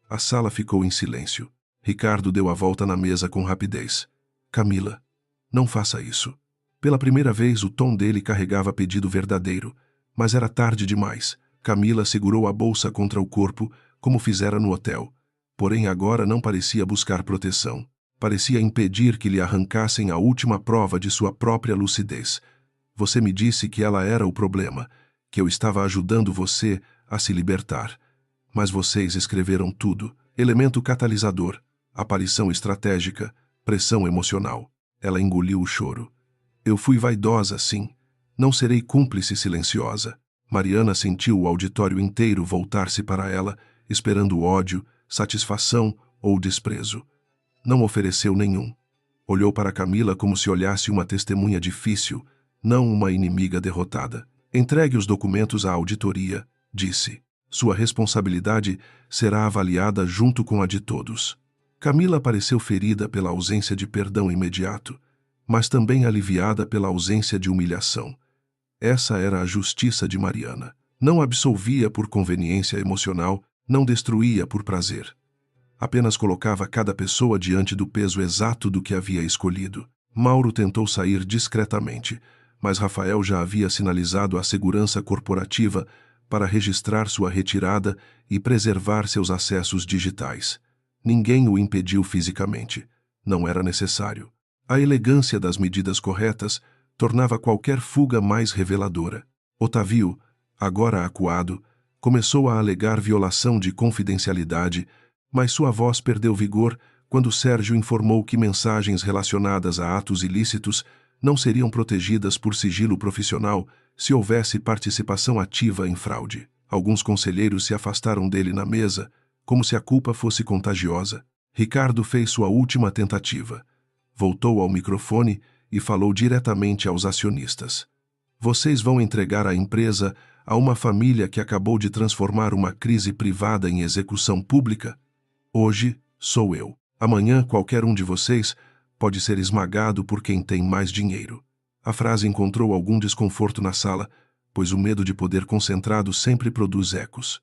S1: A sala ficou em silêncio. Ricardo deu a volta na mesa com rapidez. Camila, não faça isso. Pela primeira vez o tom dele carregava pedido verdadeiro, mas era tarde demais. Camila segurou a bolsa contra o corpo, como fizera no hotel. Porém agora não parecia buscar proteção. Parecia impedir que lhe arrancassem a última prova de sua própria lucidez. Você me disse que ela era o problema, que eu estava ajudando você a se libertar. Mas vocês escreveram tudo. Elemento catalisador, aparição estratégica, pressão emocional. Ela engoliu o choro. Eu fui vaidosa, sim. Não serei cúmplice silenciosa. Mariana sentiu o auditório inteiro voltar-se para ela, esperando ódio, satisfação ou desprezo. Não ofereceu nenhum. Olhou para Camila como se olhasse uma testemunha difícil, não uma inimiga derrotada. Entregue os documentos à auditoria, disse. Sua responsabilidade será avaliada junto com a de todos. Camila pareceu ferida pela ausência de perdão imediato, mas também aliviada pela ausência de humilhação. Essa era a justiça de Mariana. Não absolvia por conveniência emocional, não destruía por prazer. Apenas colocava cada pessoa diante do peso exato do que havia escolhido. Mauro tentou sair discretamente, mas Rafael já havia sinalizado a segurança corporativa para registrar sua retirada e preservar seus acessos digitais. Ninguém o impediu fisicamente. Não era necessário. A elegância das medidas corretas tornava qualquer fuga mais reveladora. Otávio, agora acuado, começou a alegar violação de confidencialidade, mas sua voz perdeu vigor quando Sérgio informou que mensagens relacionadas a atos ilícitos não seriam protegidas por sigilo profissional se houvesse participação ativa em fraude. Alguns conselheiros se afastaram dele na mesa, como se a culpa fosse contagiosa. Ricardo fez sua última tentativa. Voltou ao microfone e falou diretamente aos acionistas. Vocês vão entregar a empresa a uma família que acabou de transformar uma crise privada em execução pública? Hoje, sou eu. Amanhã, qualquer um de vocês pode ser esmagado por quem tem mais dinheiro. A frase encontrou algum desconforto na sala, pois o medo de poder concentrado sempre produz ecos.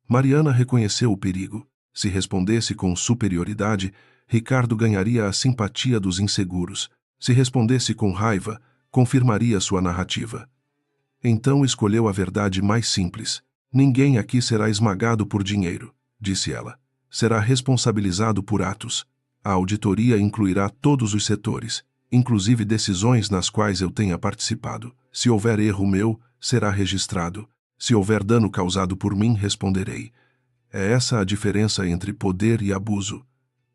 S1: Mariana reconheceu o perigo. Se respondesse com superioridade, Ricardo ganharia a simpatia dos inseguros. Se respondesse com raiva, confirmaria sua narrativa. Então escolheu a verdade mais simples. Ninguém aqui será esmagado por dinheiro, disse ela. Será responsabilizado por atos. A auditoria incluirá todos os setores, inclusive decisões nas quais eu tenha participado. Se houver erro meu, será registrado. Se houver dano causado por mim, responderei. É essa a diferença entre poder e abuso.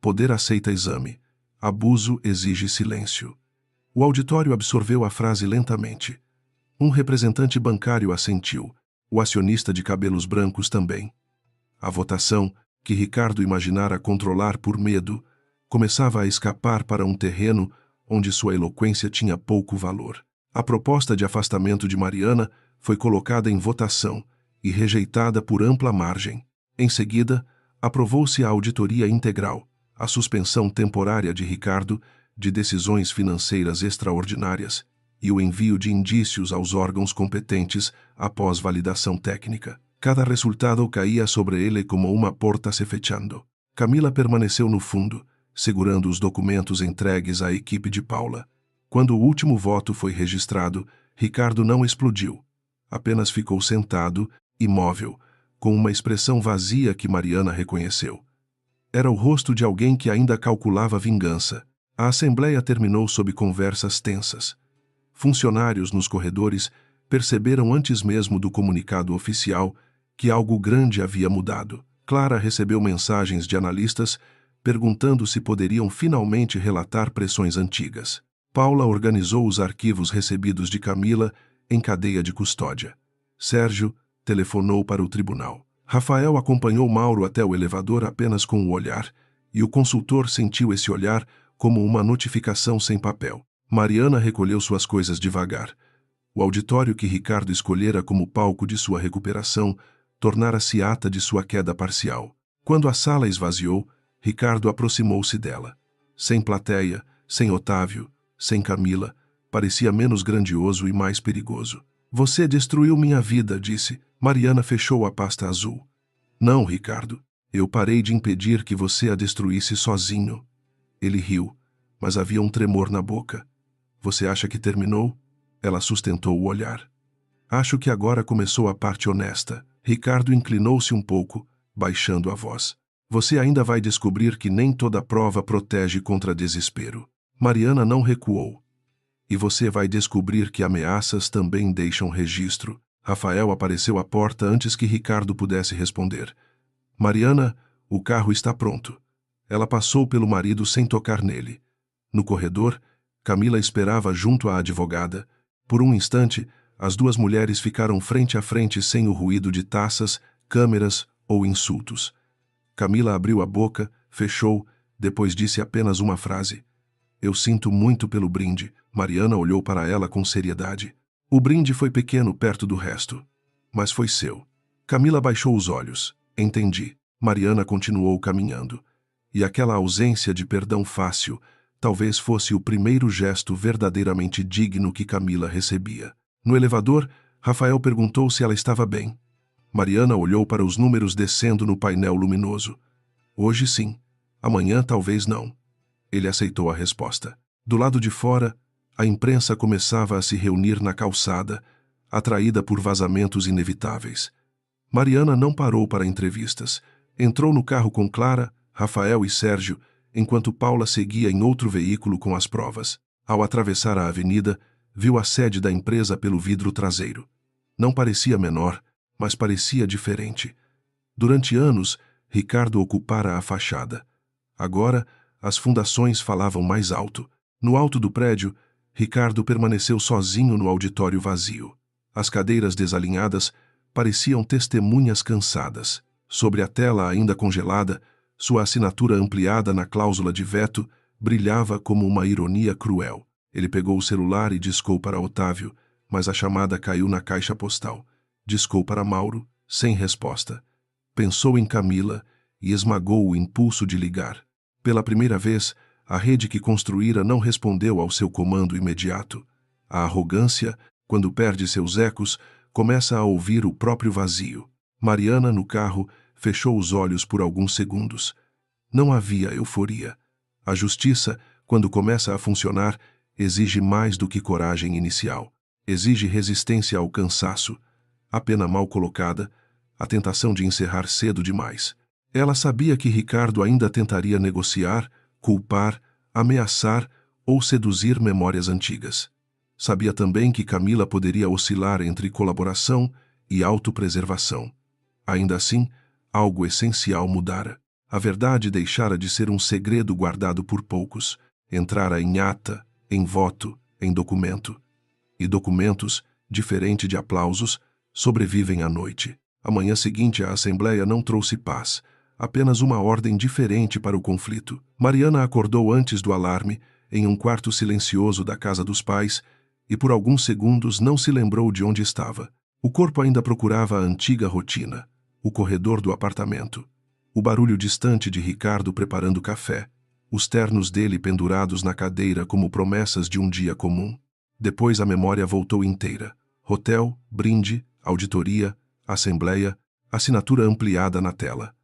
S1: Poder aceita exame. Abuso exige silêncio. O auditório absorveu a frase lentamente. Um representante bancário assentiu. O acionista de cabelos brancos também. A votação, que Ricardo imaginara controlar por medo, começava a escapar para um terreno onde sua eloquência tinha pouco valor. A proposta de afastamento de Mariana foi colocada em votação e rejeitada por ampla margem. Em seguida, aprovou-se a auditoria integral, a suspensão temporária de Ricardo de decisões financeiras extraordinárias e o envio de indícios aos órgãos competentes após validação técnica. Cada resultado caía sobre ele como uma porta se fechando. Camila permaneceu no fundo, segurando os documentos entregues à equipe de Paula. Quando o último voto foi registrado, Ricardo não explodiu. Apenas ficou sentado, imóvel, com uma expressão vazia que Mariana reconheceu. Era o rosto de alguém que ainda calculava vingança. A assembleia terminou sob conversas tensas. Funcionários nos corredores perceberam antes mesmo do comunicado oficial que algo grande havia mudado. Clara recebeu mensagens de analistas perguntando se poderiam finalmente relatar pressões antigas. Paula organizou os arquivos recebidos de Camila em cadeia de custódia. Sérgio telefonou para o tribunal. Rafael acompanhou Mauro até o elevador apenas com o olhar, e o consultor sentiu esse olhar como uma notificação sem papel. Mariana recolheu suas coisas devagar. O auditório que Ricardo escolhera como palco de sua recuperação tornara-se ata de sua queda parcial. Quando a sala esvaziou, Ricardo aproximou-se dela. Sem plateia, sem Otávio, sem Camila, parecia menos grandioso e mais perigoso. Você destruiu minha vida, disse. Mariana fechou a pasta azul. Não, Ricardo. Eu parei de impedir que você a destruísse sozinho. Ele riu, mas havia um tremor na boca. Você acha que terminou? Ela sustentou o olhar. Acho que agora começou a parte honesta. Ricardo inclinou-se um pouco, baixando a voz. Você ainda vai descobrir que nem toda prova protege contra desespero. Mariana não recuou. E você vai descobrir que ameaças também deixam registro. Rafael apareceu à porta antes que Ricardo pudesse responder. Mariana, o carro está pronto. Ela passou pelo marido sem tocar nele. No corredor, Camila esperava junto à advogada. Por um instante, as duas mulheres ficaram frente a frente sem o ruído de taças, câmeras ou insultos. Camila abriu a boca, fechou, depois disse apenas uma frase. Eu sinto muito pelo brinde. Mariana olhou para ela com seriedade. O brinde foi pequeno perto do resto, mas foi seu. Camila baixou os olhos. Entendi. Mariana continuou caminhando. E aquela ausência de perdão fácil talvez fosse o primeiro gesto verdadeiramente digno que Camila recebia. No elevador, Rafael perguntou se ela estava bem. Mariana olhou para os números descendo no painel luminoso. Hoje sim, amanhã talvez não. Ele aceitou a resposta. Do lado de fora, a imprensa começava a se reunir na calçada, atraída por vazamentos inevitáveis. Mariana não parou para entrevistas. Entrou no carro com Clara, Rafael e Sérgio, enquanto Paula seguia em outro veículo com as provas. Ao atravessar a avenida, viu a sede da empresa pelo vidro traseiro. Não parecia menor, mas parecia diferente. Durante anos, Ricardo ocupara a fachada. Agora, as fundações falavam mais alto. No alto do prédio, Ricardo permaneceu sozinho no auditório vazio. As cadeiras desalinhadas pareciam testemunhas cansadas. Sobre a tela ainda congelada, sua assinatura ampliada na cláusula de veto brilhava como uma ironia cruel. Ele pegou o celular e discou para Otávio, mas a chamada caiu na caixa postal. Discou para Mauro, sem resposta. Pensou em Camila e esmagou o impulso de ligar. Pela primeira vez, a rede que construíra não respondeu ao seu comando imediato. A arrogância, quando perde seus ecos, começa a ouvir o próprio vazio. Mariana, no carro, fechou os olhos por alguns segundos. Não havia euforia. A justiça, quando começa a funcionar, exige mais do que coragem inicial. Exige resistência ao cansaço, a pena mal colocada, a tentação de encerrar cedo demais. Ela sabia que Ricardo ainda tentaria negociar, culpar, ameaçar ou seduzir memórias antigas. Sabia também que Camila poderia oscilar entre colaboração e autopreservação. Ainda assim, algo essencial mudara. A verdade deixara de ser um segredo guardado por poucos. Entrara em ata, em voto, em documento. E documentos, diferente de aplausos, sobrevivem à noite. A manhã seguinte a Assembleia não trouxe paz, apenas uma ordem diferente para o conflito. Mariana acordou antes do alarme, em um quarto silencioso da casa dos pais, e por alguns segundos não se lembrou de onde estava. O corpo ainda procurava a antiga rotina, o corredor do apartamento, o barulho distante de Ricardo preparando café, os ternos dele pendurados na cadeira como promessas de um dia comum. Depois a memória voltou inteira. Hotel, brinde, auditoria, assembleia, assinatura ampliada na tela.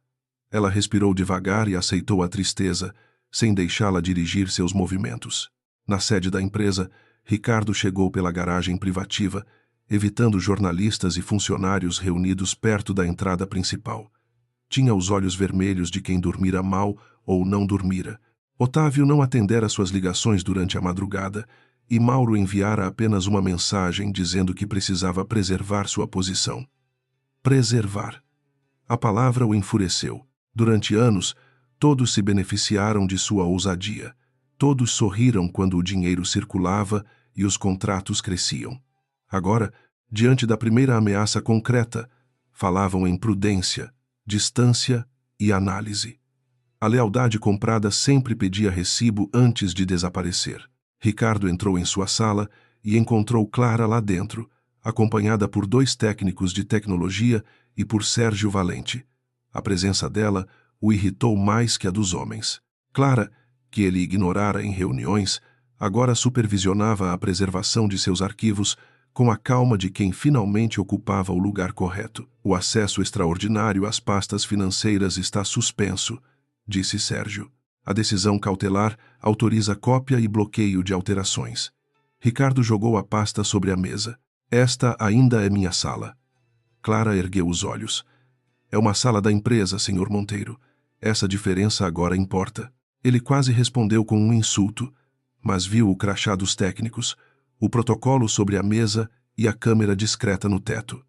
S1: Ela respirou devagar e aceitou a tristeza, sem deixá-la dirigir seus movimentos. Na sede da empresa, Ricardo chegou pela garagem privativa, evitando jornalistas e funcionários reunidos perto da entrada principal. Tinha os olhos vermelhos de quem dormira mal ou não dormira. Otávio não atendera suas ligações durante a madrugada e Mauro enviara apenas uma mensagem dizendo que precisava preservar sua posição. Preservar. A palavra o enfureceu. Durante anos, todos se beneficiaram de sua ousadia. Todos sorriram quando o dinheiro circulava e os contratos cresciam. Agora, diante da primeira ameaça concreta, falavam em prudência, distância e análise. A lealdade comprada sempre pedia recibo antes de desaparecer. Ricardo entrou em sua sala e encontrou Clara lá dentro, acompanhada por 2 técnicos de tecnologia e por Sérgio Valente. A presença dela o irritou mais que a dos homens. Clara, que ele ignorara em reuniões, agora supervisionava a preservação de seus arquivos com a calma de quem finalmente ocupava o lugar correto. O acesso extraordinário às pastas financeiras está suspenso, disse Sérgio. A decisão cautelar autoriza cópia e bloqueio de alterações. Ricardo jogou a pasta sobre a mesa. Esta ainda é minha sala. Clara ergueu os olhos. É uma sala da empresa, Sr. Monteiro. Essa diferença agora importa. Ele quase respondeu com um insulto, mas viu o crachá dos técnicos, o protocolo sobre a mesa e a câmera discreta no teto.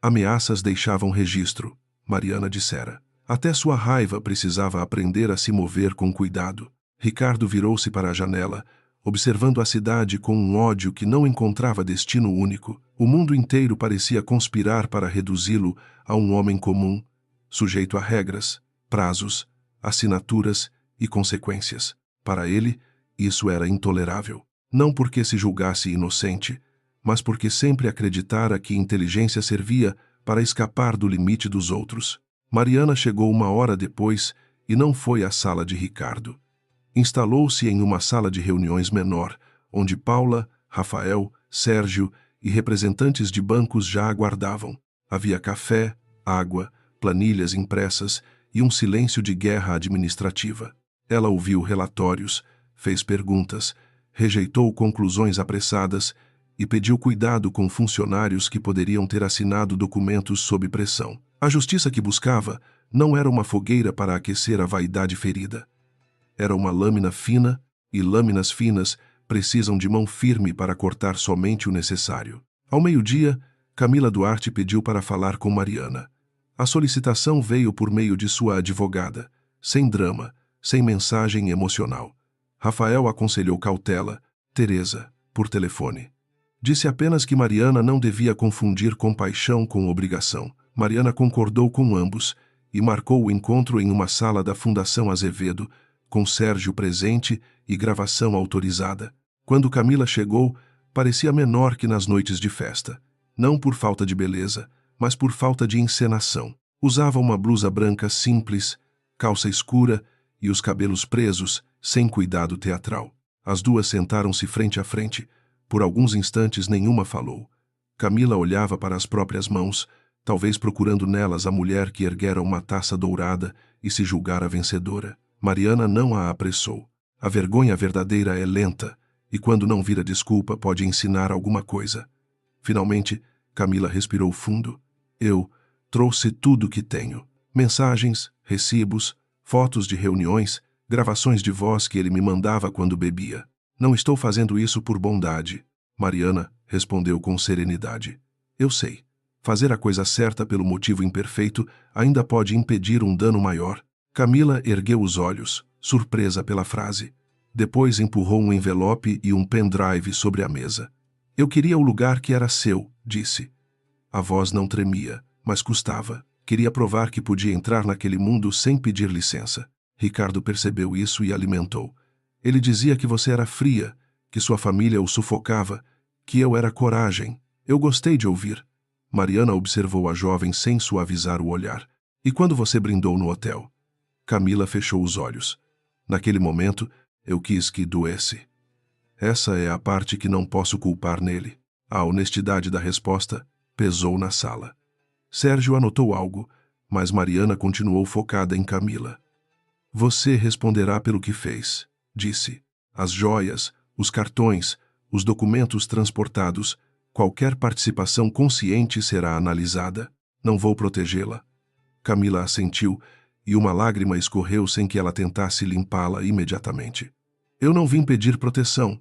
S1: Ameaças deixavam registro, Mariana dissera. Até sua raiva precisava aprender a se mover com cuidado. Ricardo virou-se para a janela, observando a cidade com um ódio que não encontrava destino único. O mundo inteiro parecia conspirar para reduzi-lo a um homem comum, sujeito a regras, prazos, assinaturas e consequências. Para ele, isso era intolerável. Não porque se julgasse inocente, mas porque sempre acreditara que inteligência servia para escapar do limite dos outros. Mariana chegou 1 hora depois e não foi à sala de Ricardo. Instalou-se em uma sala de reuniões menor, onde Paula, Rafael, Sérgio e representantes de bancos já aguardavam. Havia café, água, planilhas impressas e um silêncio de guerra administrativa. Ela ouviu relatórios, fez perguntas, rejeitou conclusões apressadas e pediu cuidado com funcionários que poderiam ter assinado documentos sob pressão. A justiça que buscava não era uma fogueira para aquecer a vaidade ferida. Era uma lâmina fina, e lâminas finas precisam de mão firme para cortar somente o necessário. Ao meio-dia, Camila Duarte pediu para falar com Mariana. A solicitação veio por meio de sua advogada, sem drama, sem mensagem emocional. Rafael aconselhou cautela, Teresa, por telefone. Disse apenas que Mariana não devia confundir compaixão com obrigação. Mariana concordou com ambos e marcou o encontro em uma sala da Fundação Azevedo, com Sérgio presente e gravação autorizada. Quando Camila chegou, parecia menor que nas noites de festa. Não por falta de beleza, mas por falta de encenação. Usava uma blusa branca simples, calça escura e os cabelos presos, sem cuidado teatral. As duas sentaram-se frente a frente. Por alguns instantes nenhuma falou. Camila olhava para as próprias mãos, talvez procurando nelas a mulher que erguera uma taça dourada e se julgara vencedora. Mariana não a apressou. A vergonha verdadeira é lenta, e quando não vira desculpa pode ensinar alguma coisa. Finalmente, Camila respirou fundo. Eu trouxe tudo que tenho. Mensagens, recibos, fotos de reuniões, gravações de voz que ele me mandava quando bebia. Não estou fazendo isso por bondade. Mariana respondeu com serenidade. Eu sei. Fazer a coisa certa pelo motivo imperfeito ainda pode impedir um dano maior. Camila ergueu os olhos, surpresa pela frase. Depois empurrou um envelope e um pendrive sobre a mesa. Eu queria o lugar que era seu, disse. A voz não tremia, mas custava. Queria provar que podia entrar naquele mundo sem pedir licença. Ricardo percebeu isso e alimentou. Ele dizia que você era fria, que sua família o sufocava, que eu era coragem. Eu gostei de ouvir. Mariana observou a jovem sem suavizar o olhar. E quando você brindou no hotel? Camila fechou os olhos. Naquele momento, eu quis que doesse. Essa é a parte que não posso culpar nele. A honestidade da resposta pesou na sala. Sérgio anotou algo, mas Mariana continuou focada em Camila. Você responderá pelo que fez, disse. As joias, os cartões, os documentos transportados, qualquer participação consciente será analisada. Não vou protegê-la. Camila assentiu, e uma lágrima escorreu sem que ela tentasse limpá-la imediatamente. Eu não vim pedir proteção.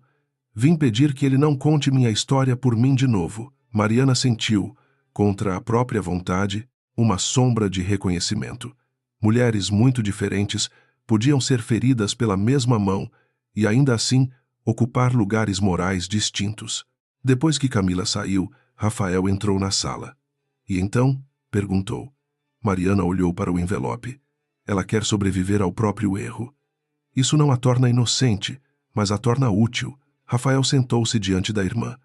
S1: Vim pedir que ele não conte minha história por mim de novo. Mariana sentiu, contra a própria vontade, uma sombra de reconhecimento. Mulheres muito diferentes podiam ser feridas pela mesma mão, e ainda assim ocupar lugares morais distintos. Depois que Camila saiu, Rafael entrou na sala. E então? Perguntou. Mariana olhou para o envelope. Ela quer sobreviver ao próprio erro. Isso não a torna inocente, mas a torna útil. Rafael sentou-se diante da irmã.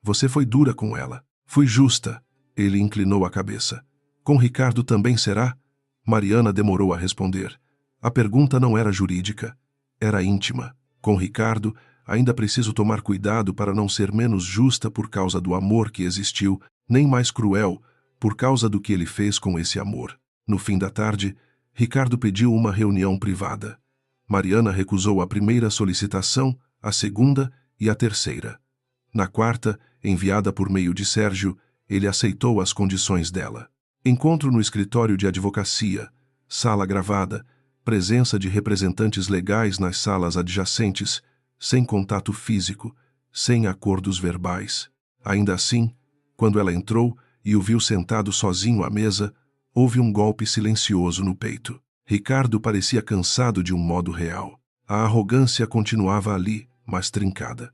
S1: Você foi dura com ela. Fui justa. Ele inclinou a cabeça. Com Ricardo também será? Mariana demorou a responder. A pergunta não era jurídica. Era íntima. Com Ricardo, ainda preciso tomar cuidado para não ser menos justa por causa do amor que existiu, nem mais cruel, por causa do que ele fez com esse amor. No fim da tarde, Ricardo pediu uma reunião privada. Mariana recusou a primeira solicitação, a segunda e a terceira. Na quarta, enviada por meio de Sérgio, ele aceitou as condições dela. Encontro no escritório de advocacia, sala gravada, presença de representantes legais nas salas adjacentes, sem contato físico, sem acordos verbais. Ainda assim, quando ela entrou e o viu sentado sozinho à mesa, houve um golpe silencioso no peito. Ricardo parecia cansado de um modo real. A arrogância continuava ali, mas trincada.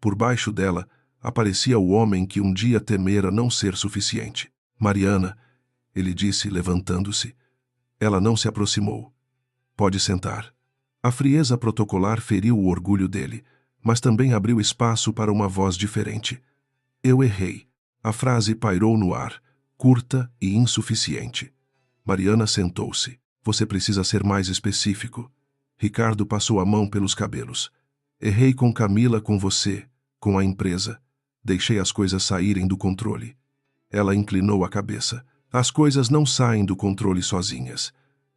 S1: Por baixo dela, aparecia o homem que um dia temera não ser suficiente. Mariana, ele disse, levantando-se. Ela não se aproximou. Pode sentar. A frieza protocolar feriu o orgulho dele, mas também abriu espaço para uma voz diferente. Eu errei. A frase pairou no ar, curta e insuficiente. Mariana sentou-se. Você precisa ser mais específico. Ricardo passou a mão pelos cabelos. Errei com Camila, com você, com a empresa. Deixei as coisas saírem do controle. Ela inclinou a cabeça. As coisas não saem do controle sozinhas.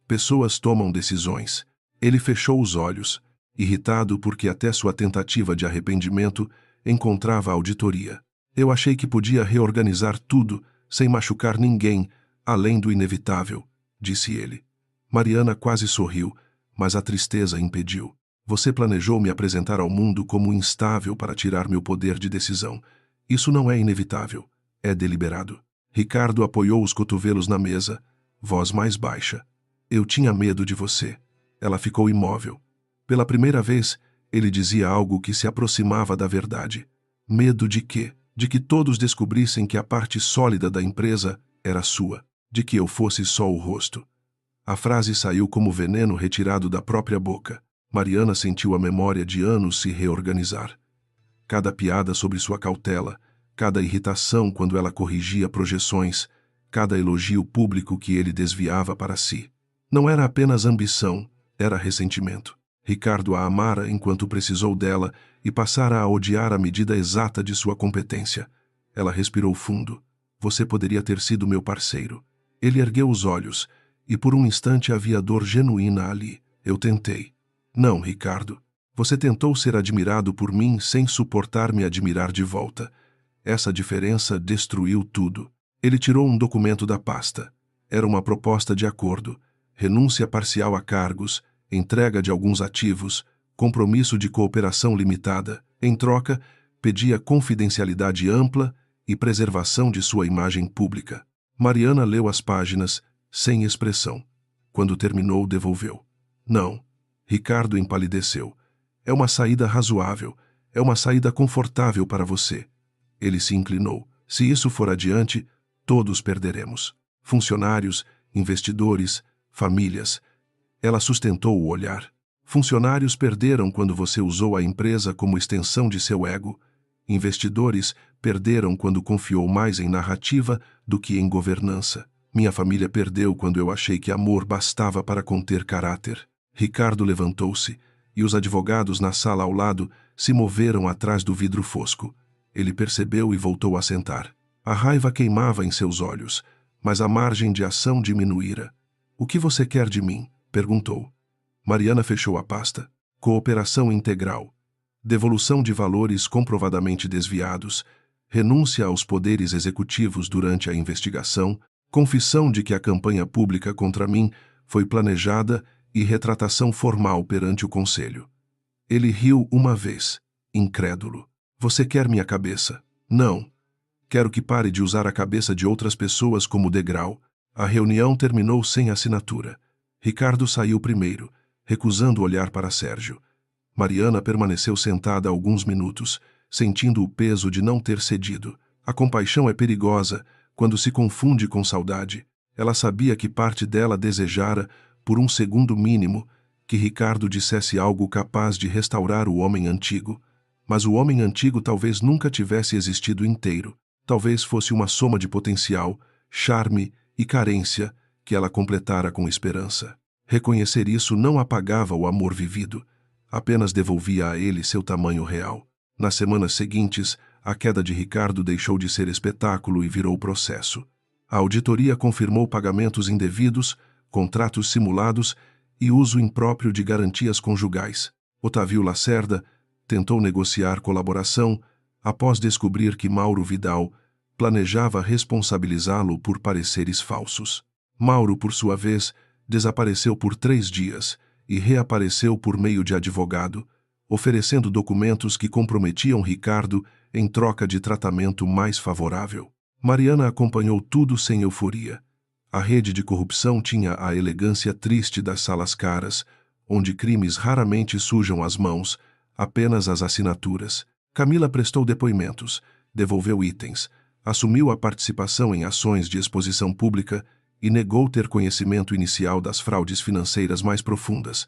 S1: Pessoas tomam decisões. Ele fechou os olhos, irritado porque até sua tentativa de arrependimento encontrava auditoria. Eu achei que podia reorganizar tudo, sem machucar ninguém, além do inevitável, disse ele. Mariana quase sorriu, mas a tristeza impediu. Você planejou me apresentar ao mundo como instável para tirar meu poder de decisão. Isso não é inevitável, é deliberado. Ricardo apoiou os cotovelos na mesa, voz mais baixa. Eu tinha medo de você. Ela ficou imóvel. Pela primeira vez, ele dizia algo que se aproximava da verdade. Medo de quê? De que todos descobrissem que a parte sólida da empresa era sua, de que eu fosse só o rosto. A frase saiu como veneno retirado da própria boca. Mariana sentiu a memória de anos se reorganizar. Cada piada sobre sua cautela, cada irritação quando ela corrigia projeções, cada elogio público que ele desviava para si. Não era apenas ambição, era ressentimento. Ricardo a amara enquanto precisou dela e passara a odiar à medida exata de sua competência. Ela respirou fundo. Você poderia ter sido meu parceiro. Ele ergueu os olhos, e por um instante havia dor genuína ali. Eu tentei. Não, Ricardo. Você tentou ser admirado por mim sem suportar me admirar de volta. Essa diferença destruiu tudo. Ele tirou um documento da pasta. Era uma proposta de acordo. Renúncia parcial a cargos, entrega de alguns ativos, compromisso de cooperação limitada. Em troca, pedia confidencialidade ampla e preservação de sua imagem pública. Mariana leu as páginas, sem expressão. Quando terminou, devolveu. Não. Ricardo empalideceu. É uma saída razoável. É uma saída confortável para você. Ele se inclinou. Se isso for adiante, todos perderemos. Funcionários, investidores, famílias. Ela sustentou o olhar. Funcionários perderam quando você usou a empresa como extensão de seu ego. Investidores perderam quando confiou mais em narrativa do que em governança. Minha família perdeu quando eu achei que amor bastava para conter caráter. Ricardo levantou-se, e os advogados na sala ao lado se moveram atrás do vidro fosco. Ele percebeu e voltou a sentar. A raiva queimava em seus olhos, mas a margem de ação diminuíra. O que você quer de mim? Perguntou. Mariana fechou a pasta. Cooperação integral. Devolução de valores comprovadamente desviados. Renúncia aos poderes executivos durante a investigação. Confissão de que a campanha pública contra mim foi planejada e retratação formal perante o conselho. Ele riu uma vez, incrédulo. Você quer minha cabeça? Não. Quero que pare de usar a cabeça de outras pessoas como degrau. A reunião terminou sem assinatura. Ricardo saiu primeiro, recusando olhar para Sérgio. Mariana permaneceu sentada alguns minutos, sentindo o peso de não ter cedido. A compaixão é perigosa quando se confunde com saudade. Ela sabia que parte dela desejara, por um segundo mínimo, que Ricardo dissesse algo capaz de restaurar o homem antigo. Mas o homem antigo talvez nunca tivesse existido inteiro. Talvez fosse uma soma de potencial, charme e carência que ela completara com esperança. Reconhecer isso não apagava o amor vivido, apenas devolvia a ele seu tamanho real. Nas semanas seguintes, a queda de Ricardo deixou de ser espetáculo e virou processo. A auditoria confirmou pagamentos indevidos, contratos simulados e uso impróprio de garantias conjugais. Otávio Lacerda tentou negociar colaboração após descobrir que Mauro Vidal planejava responsabilizá-lo por pareceres falsos. Mauro, por sua vez, desapareceu por 3 dias e reapareceu por meio de advogado, oferecendo documentos que comprometiam Ricardo em troca de tratamento mais favorável. Mariana acompanhou tudo sem euforia. A rede de corrupção tinha a elegância triste das salas caras, onde crimes raramente sujam as mãos, apenas as assinaturas. Camila prestou depoimentos, devolveu itens, assumiu a participação em ações de exposição pública e negou ter conhecimento inicial das fraudes financeiras mais profundas.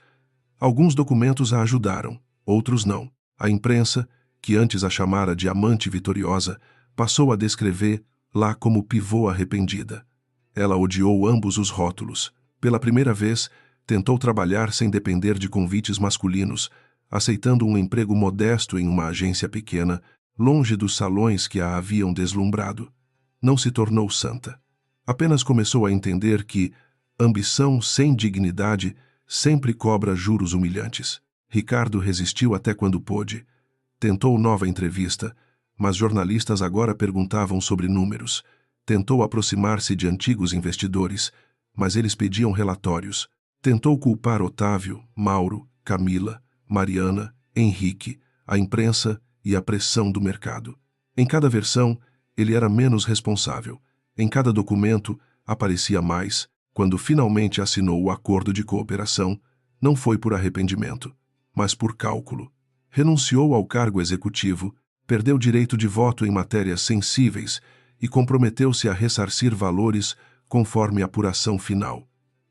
S1: Alguns documentos a ajudaram, outros não. A imprensa, que antes a chamara de amante vitoriosa, passou a descrever-la como pivô arrependida. Ela odiou ambos os rótulos. Pela primeira vez, tentou trabalhar sem depender de convites masculinos, aceitando um emprego modesto em uma agência pequena, longe dos salões que a haviam deslumbrado. Não se tornou santa. Apenas começou a entender que ambição sem dignidade sempre cobra juros humilhantes. Ricardo resistiu até quando pôde. Tentou nova entrevista, mas jornalistas agora perguntavam sobre números. Tentou aproximar-se de antigos investidores, mas eles pediam relatórios. Tentou culpar Otávio, Mauro, Camila, Mariana, Henrique, a imprensa e a pressão do mercado. Em cada versão, ele era menos responsável. Em cada documento, aparecia mais. Quando finalmente assinou o acordo de cooperação, não foi por arrependimento, mas por cálculo. Renunciou ao cargo executivo, perdeu direito de voto em matérias sensíveis e comprometeu-se a ressarcir valores conforme a apuração final.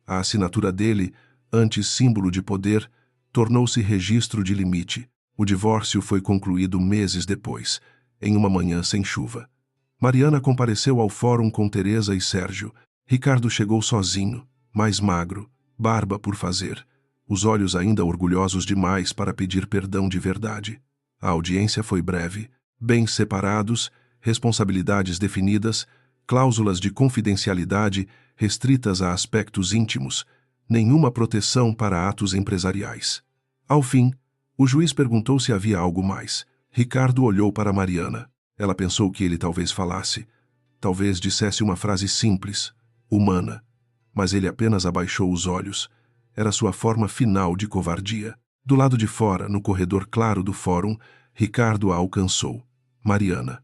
S1: A assinatura dele, antes símbolo de poder, tornou-se registro de limite. O divórcio foi concluído meses depois, em uma manhã sem chuva. Mariana compareceu ao fórum com Teresa e Sérgio. Ricardo chegou sozinho, mais magro, barba por fazer, os olhos ainda orgulhosos demais para pedir perdão de verdade. A audiência foi breve, bens separados, responsabilidades definidas, cláusulas de confidencialidade restritas a aspectos íntimos, nenhuma proteção para atos empresariais. Ao fim, o juiz perguntou se havia algo mais. Ricardo olhou para Mariana. Ela pensou que ele talvez falasse. Talvez dissesse uma frase simples, humana. Mas ele apenas abaixou os olhos. Era sua forma final de covardia. Do lado de fora, no corredor claro do fórum, Ricardo a alcançou. Mariana.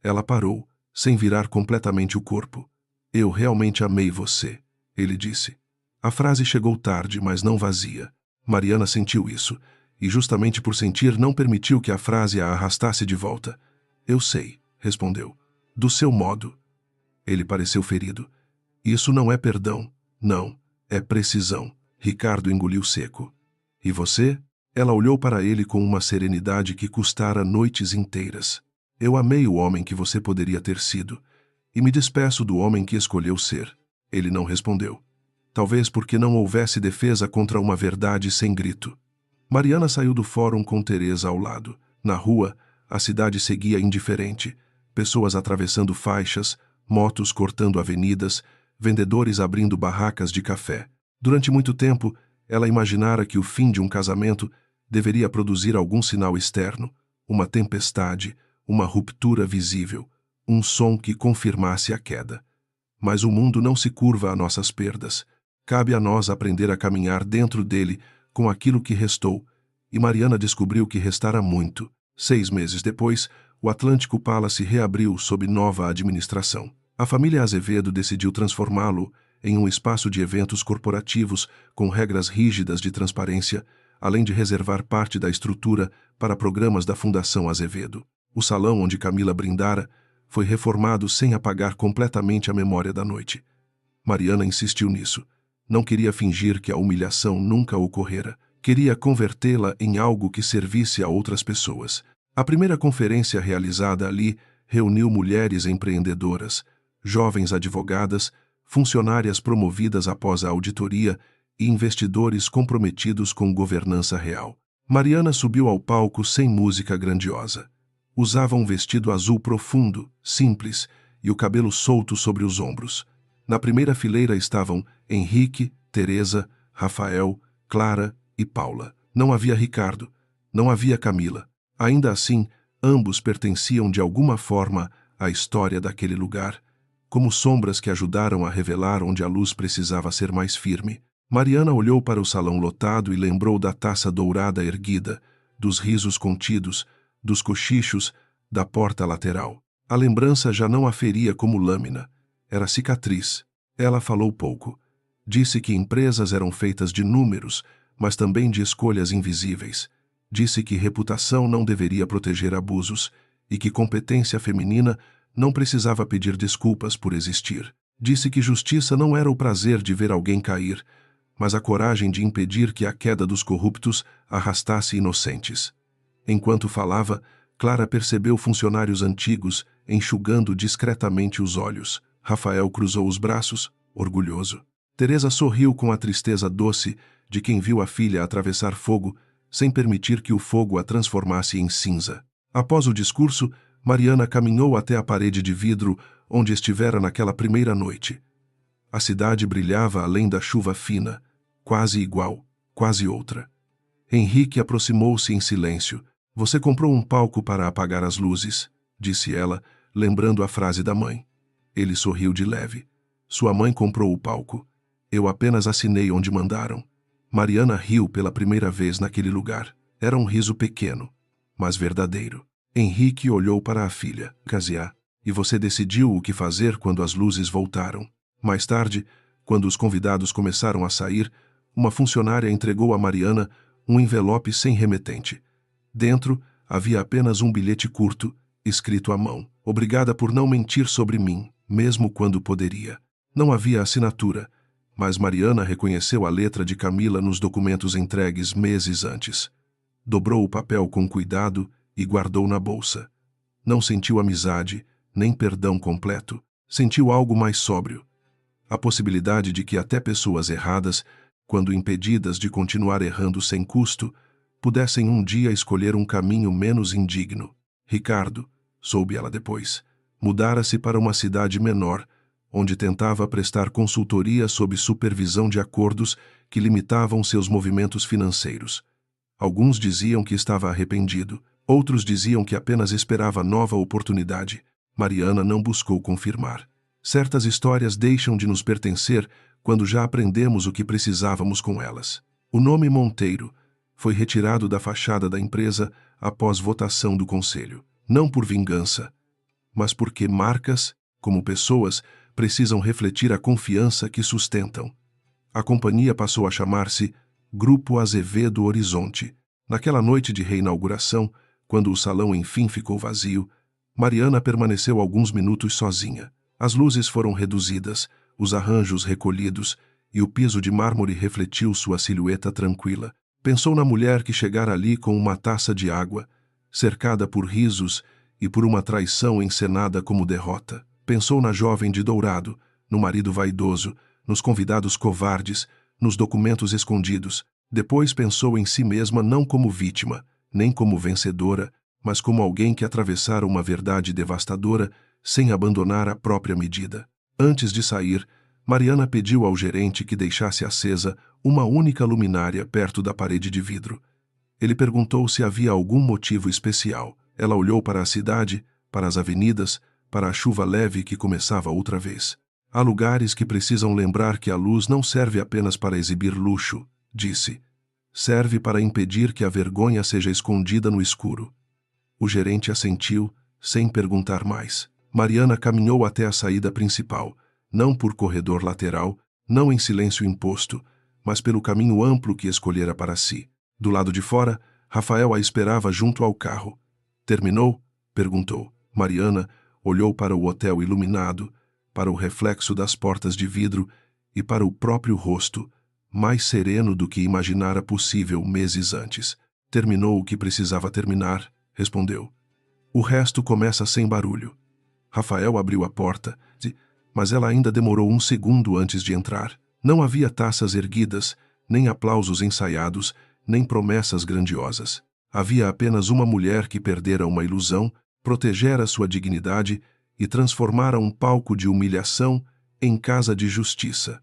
S1: Ela parou, sem virar completamente o corpo. Eu realmente amei você, ele disse. A frase chegou tarde, mas não vazia. Mariana sentiu isso, e justamente por sentir não permitiu que a frase a arrastasse de volta. Eu sei, respondeu. Do seu modo. Ele pareceu ferido. Isso não é perdão. Não, é precisão. Ricardo engoliu seco. E você? Ela olhou para ele com uma serenidade que custara noites inteiras. Eu amei o homem que você poderia ter sido, e me despeço do homem que escolheu ser. Ele não respondeu. Talvez porque não houvesse defesa contra uma verdade sem grito. Mariana saiu do fórum com Teresa ao lado. Na rua, a cidade seguia indiferente. Pessoas atravessando faixas, motos cortando avenidas, vendedores abrindo barracas de café. Durante muito tempo, ela imaginara que o fim de um casamento deveria produzir algum sinal externo, uma tempestade, uma ruptura visível, um som que confirmasse a queda. Mas o mundo não se curva a nossas perdas. Cabe a nós aprender a caminhar dentro dele com aquilo que restou, e Mariana descobriu que restara muito. 6 meses depois, o Atlântico Palace reabriu sob nova administração. A família Azevedo decidiu transformá-lo em um espaço de eventos corporativos com regras rígidas de transparência, além de reservar parte da estrutura para programas da Fundação Azevedo. O salão onde Camila brindara foi reformado sem apagar completamente a memória da noite. Mariana insistiu nisso. Não queria fingir que a humilhação nunca ocorrera. Queria convertê-la em algo que servisse a outras pessoas. A primeira conferência realizada ali reuniu mulheres empreendedoras, jovens advogadas, funcionárias promovidas após a auditoria e investidores comprometidos com governança real. Mariana subiu ao palco sem música grandiosa. Usava um vestido azul profundo, simples, e o cabelo solto sobre os ombros. Na primeira fileira estavam Henrique, Teresa, Rafael, Clara e Paula. Não havia Ricardo, não havia Camila. Ainda assim, ambos pertenciam de alguma forma à história daquele lugar, como sombras que ajudaram a revelar onde a luz precisava ser mais firme. Mariana olhou para o salão lotado e lembrou da taça dourada erguida, dos risos contidos, dos cochichos, da porta lateral. A lembrança já não a feria como lâmina, era cicatriz. Ela falou pouco. Disse que empresas eram feitas de números, mas também de escolhas invisíveis. Disse que reputação não deveria proteger abusos e que competência feminina não precisava pedir desculpas por existir. Disse que justiça não era o prazer de ver alguém cair, mas a coragem de impedir que a queda dos corruptos arrastasse inocentes. Enquanto falava, Clara percebeu funcionários antigos enxugando discretamente os olhos. Rafael cruzou os braços, orgulhoso. Teresa sorriu com a tristeza doce de quem viu a filha atravessar fogo sem permitir que o fogo a transformasse em cinza. Após o discurso, Mariana caminhou até a parede de vidro onde estivera naquela primeira noite. A cidade brilhava além da chuva fina, quase igual, quase outra. Henrique aproximou-se em silêncio. Você comprou um palco para apagar as luzes, disse ela, lembrando a frase da mãe. Ele sorriu de leve. Sua mãe comprou o palco. Eu apenas assinei onde mandaram. Mariana riu pela primeira vez naquele lugar. Era um riso pequeno, mas verdadeiro. Henrique olhou para a filha. Casia, e você decidiu o que fazer quando as luzes voltaram. Mais tarde, quando os convidados começaram a sair, uma funcionária entregou a Mariana um envelope sem remetente. Dentro, havia apenas um bilhete curto, escrito à mão. Obrigada por não mentir sobre mim, mesmo quando poderia. Não havia assinatura, mas Mariana reconheceu a letra de Camila nos documentos entregues meses antes. Dobrou o papel com cuidado e guardou na bolsa. Não sentiu amizade, nem perdão completo. Sentiu algo mais sóbrio. A possibilidade de que até pessoas erradas, quando impedidas de continuar errando sem custo, pudessem um dia escolher um caminho menos indigno. Ricardo, soube ela depois, mudara-se para uma cidade menor, onde tentava prestar consultoria sob supervisão de acordos que limitavam seus movimentos financeiros. Alguns diziam que estava arrependido, outros diziam que apenas esperava nova oportunidade. Mariana não buscou confirmar. Certas histórias deixam de nos pertencer quando já aprendemos o que precisávamos com elas. O nome Monteiro foi retirado da fachada da empresa após votação do conselho. Não por vingança, mas porque marcas, como pessoas, precisam refletir a confiança que sustentam. A companhia passou a chamar-se Grupo Azevedo Horizonte. Naquela noite de reinauguração, quando o salão enfim ficou vazio, Mariana permaneceu alguns minutos sozinha. As luzes foram reduzidas, os arranjos recolhidos, e o piso de mármore refletiu sua silhueta tranquila. Pensou na mulher que chegara ali com uma taça de água, cercada por risos e por uma traição encenada como derrota. Pensou na jovem de dourado, no marido vaidoso, nos convidados covardes, nos documentos escondidos. Depois pensou em si mesma não como vítima, nem como vencedora, mas como alguém que atravessara uma verdade devastadora sem abandonar a própria medida. Antes de sair, Mariana pediu ao gerente que deixasse acesa uma única luminária perto da parede de vidro. Ele perguntou se havia algum motivo especial. Ela olhou para a cidade, para as avenidas, para a chuva leve que começava outra vez. Há lugares que precisam lembrar que a luz não serve apenas para exibir luxo, disse. Serve para impedir que a vergonha seja escondida no escuro. O gerente assentiu, sem perguntar mais. Mariana caminhou até a saída principal, não por corredor lateral, não em silêncio imposto, mas pelo caminho amplo que escolhera para si. Do lado de fora, Rafael a esperava junto ao carro. Terminou? Perguntou. Mariana olhou para o hotel iluminado, para o reflexo das portas de vidro e para o próprio rosto, mais sereno do que imaginara possível meses antes. Terminou o que precisava terminar, respondeu. O resto começa sem barulho. Rafael abriu a porta, mas ela ainda demorou um segundo antes de entrar. Não havia taças erguidas, nem aplausos ensaiados, nem promessas grandiosas. Havia apenas uma mulher que perdera uma ilusão, protegera sua dignidade e transformara um palco de humilhação em casa de justiça.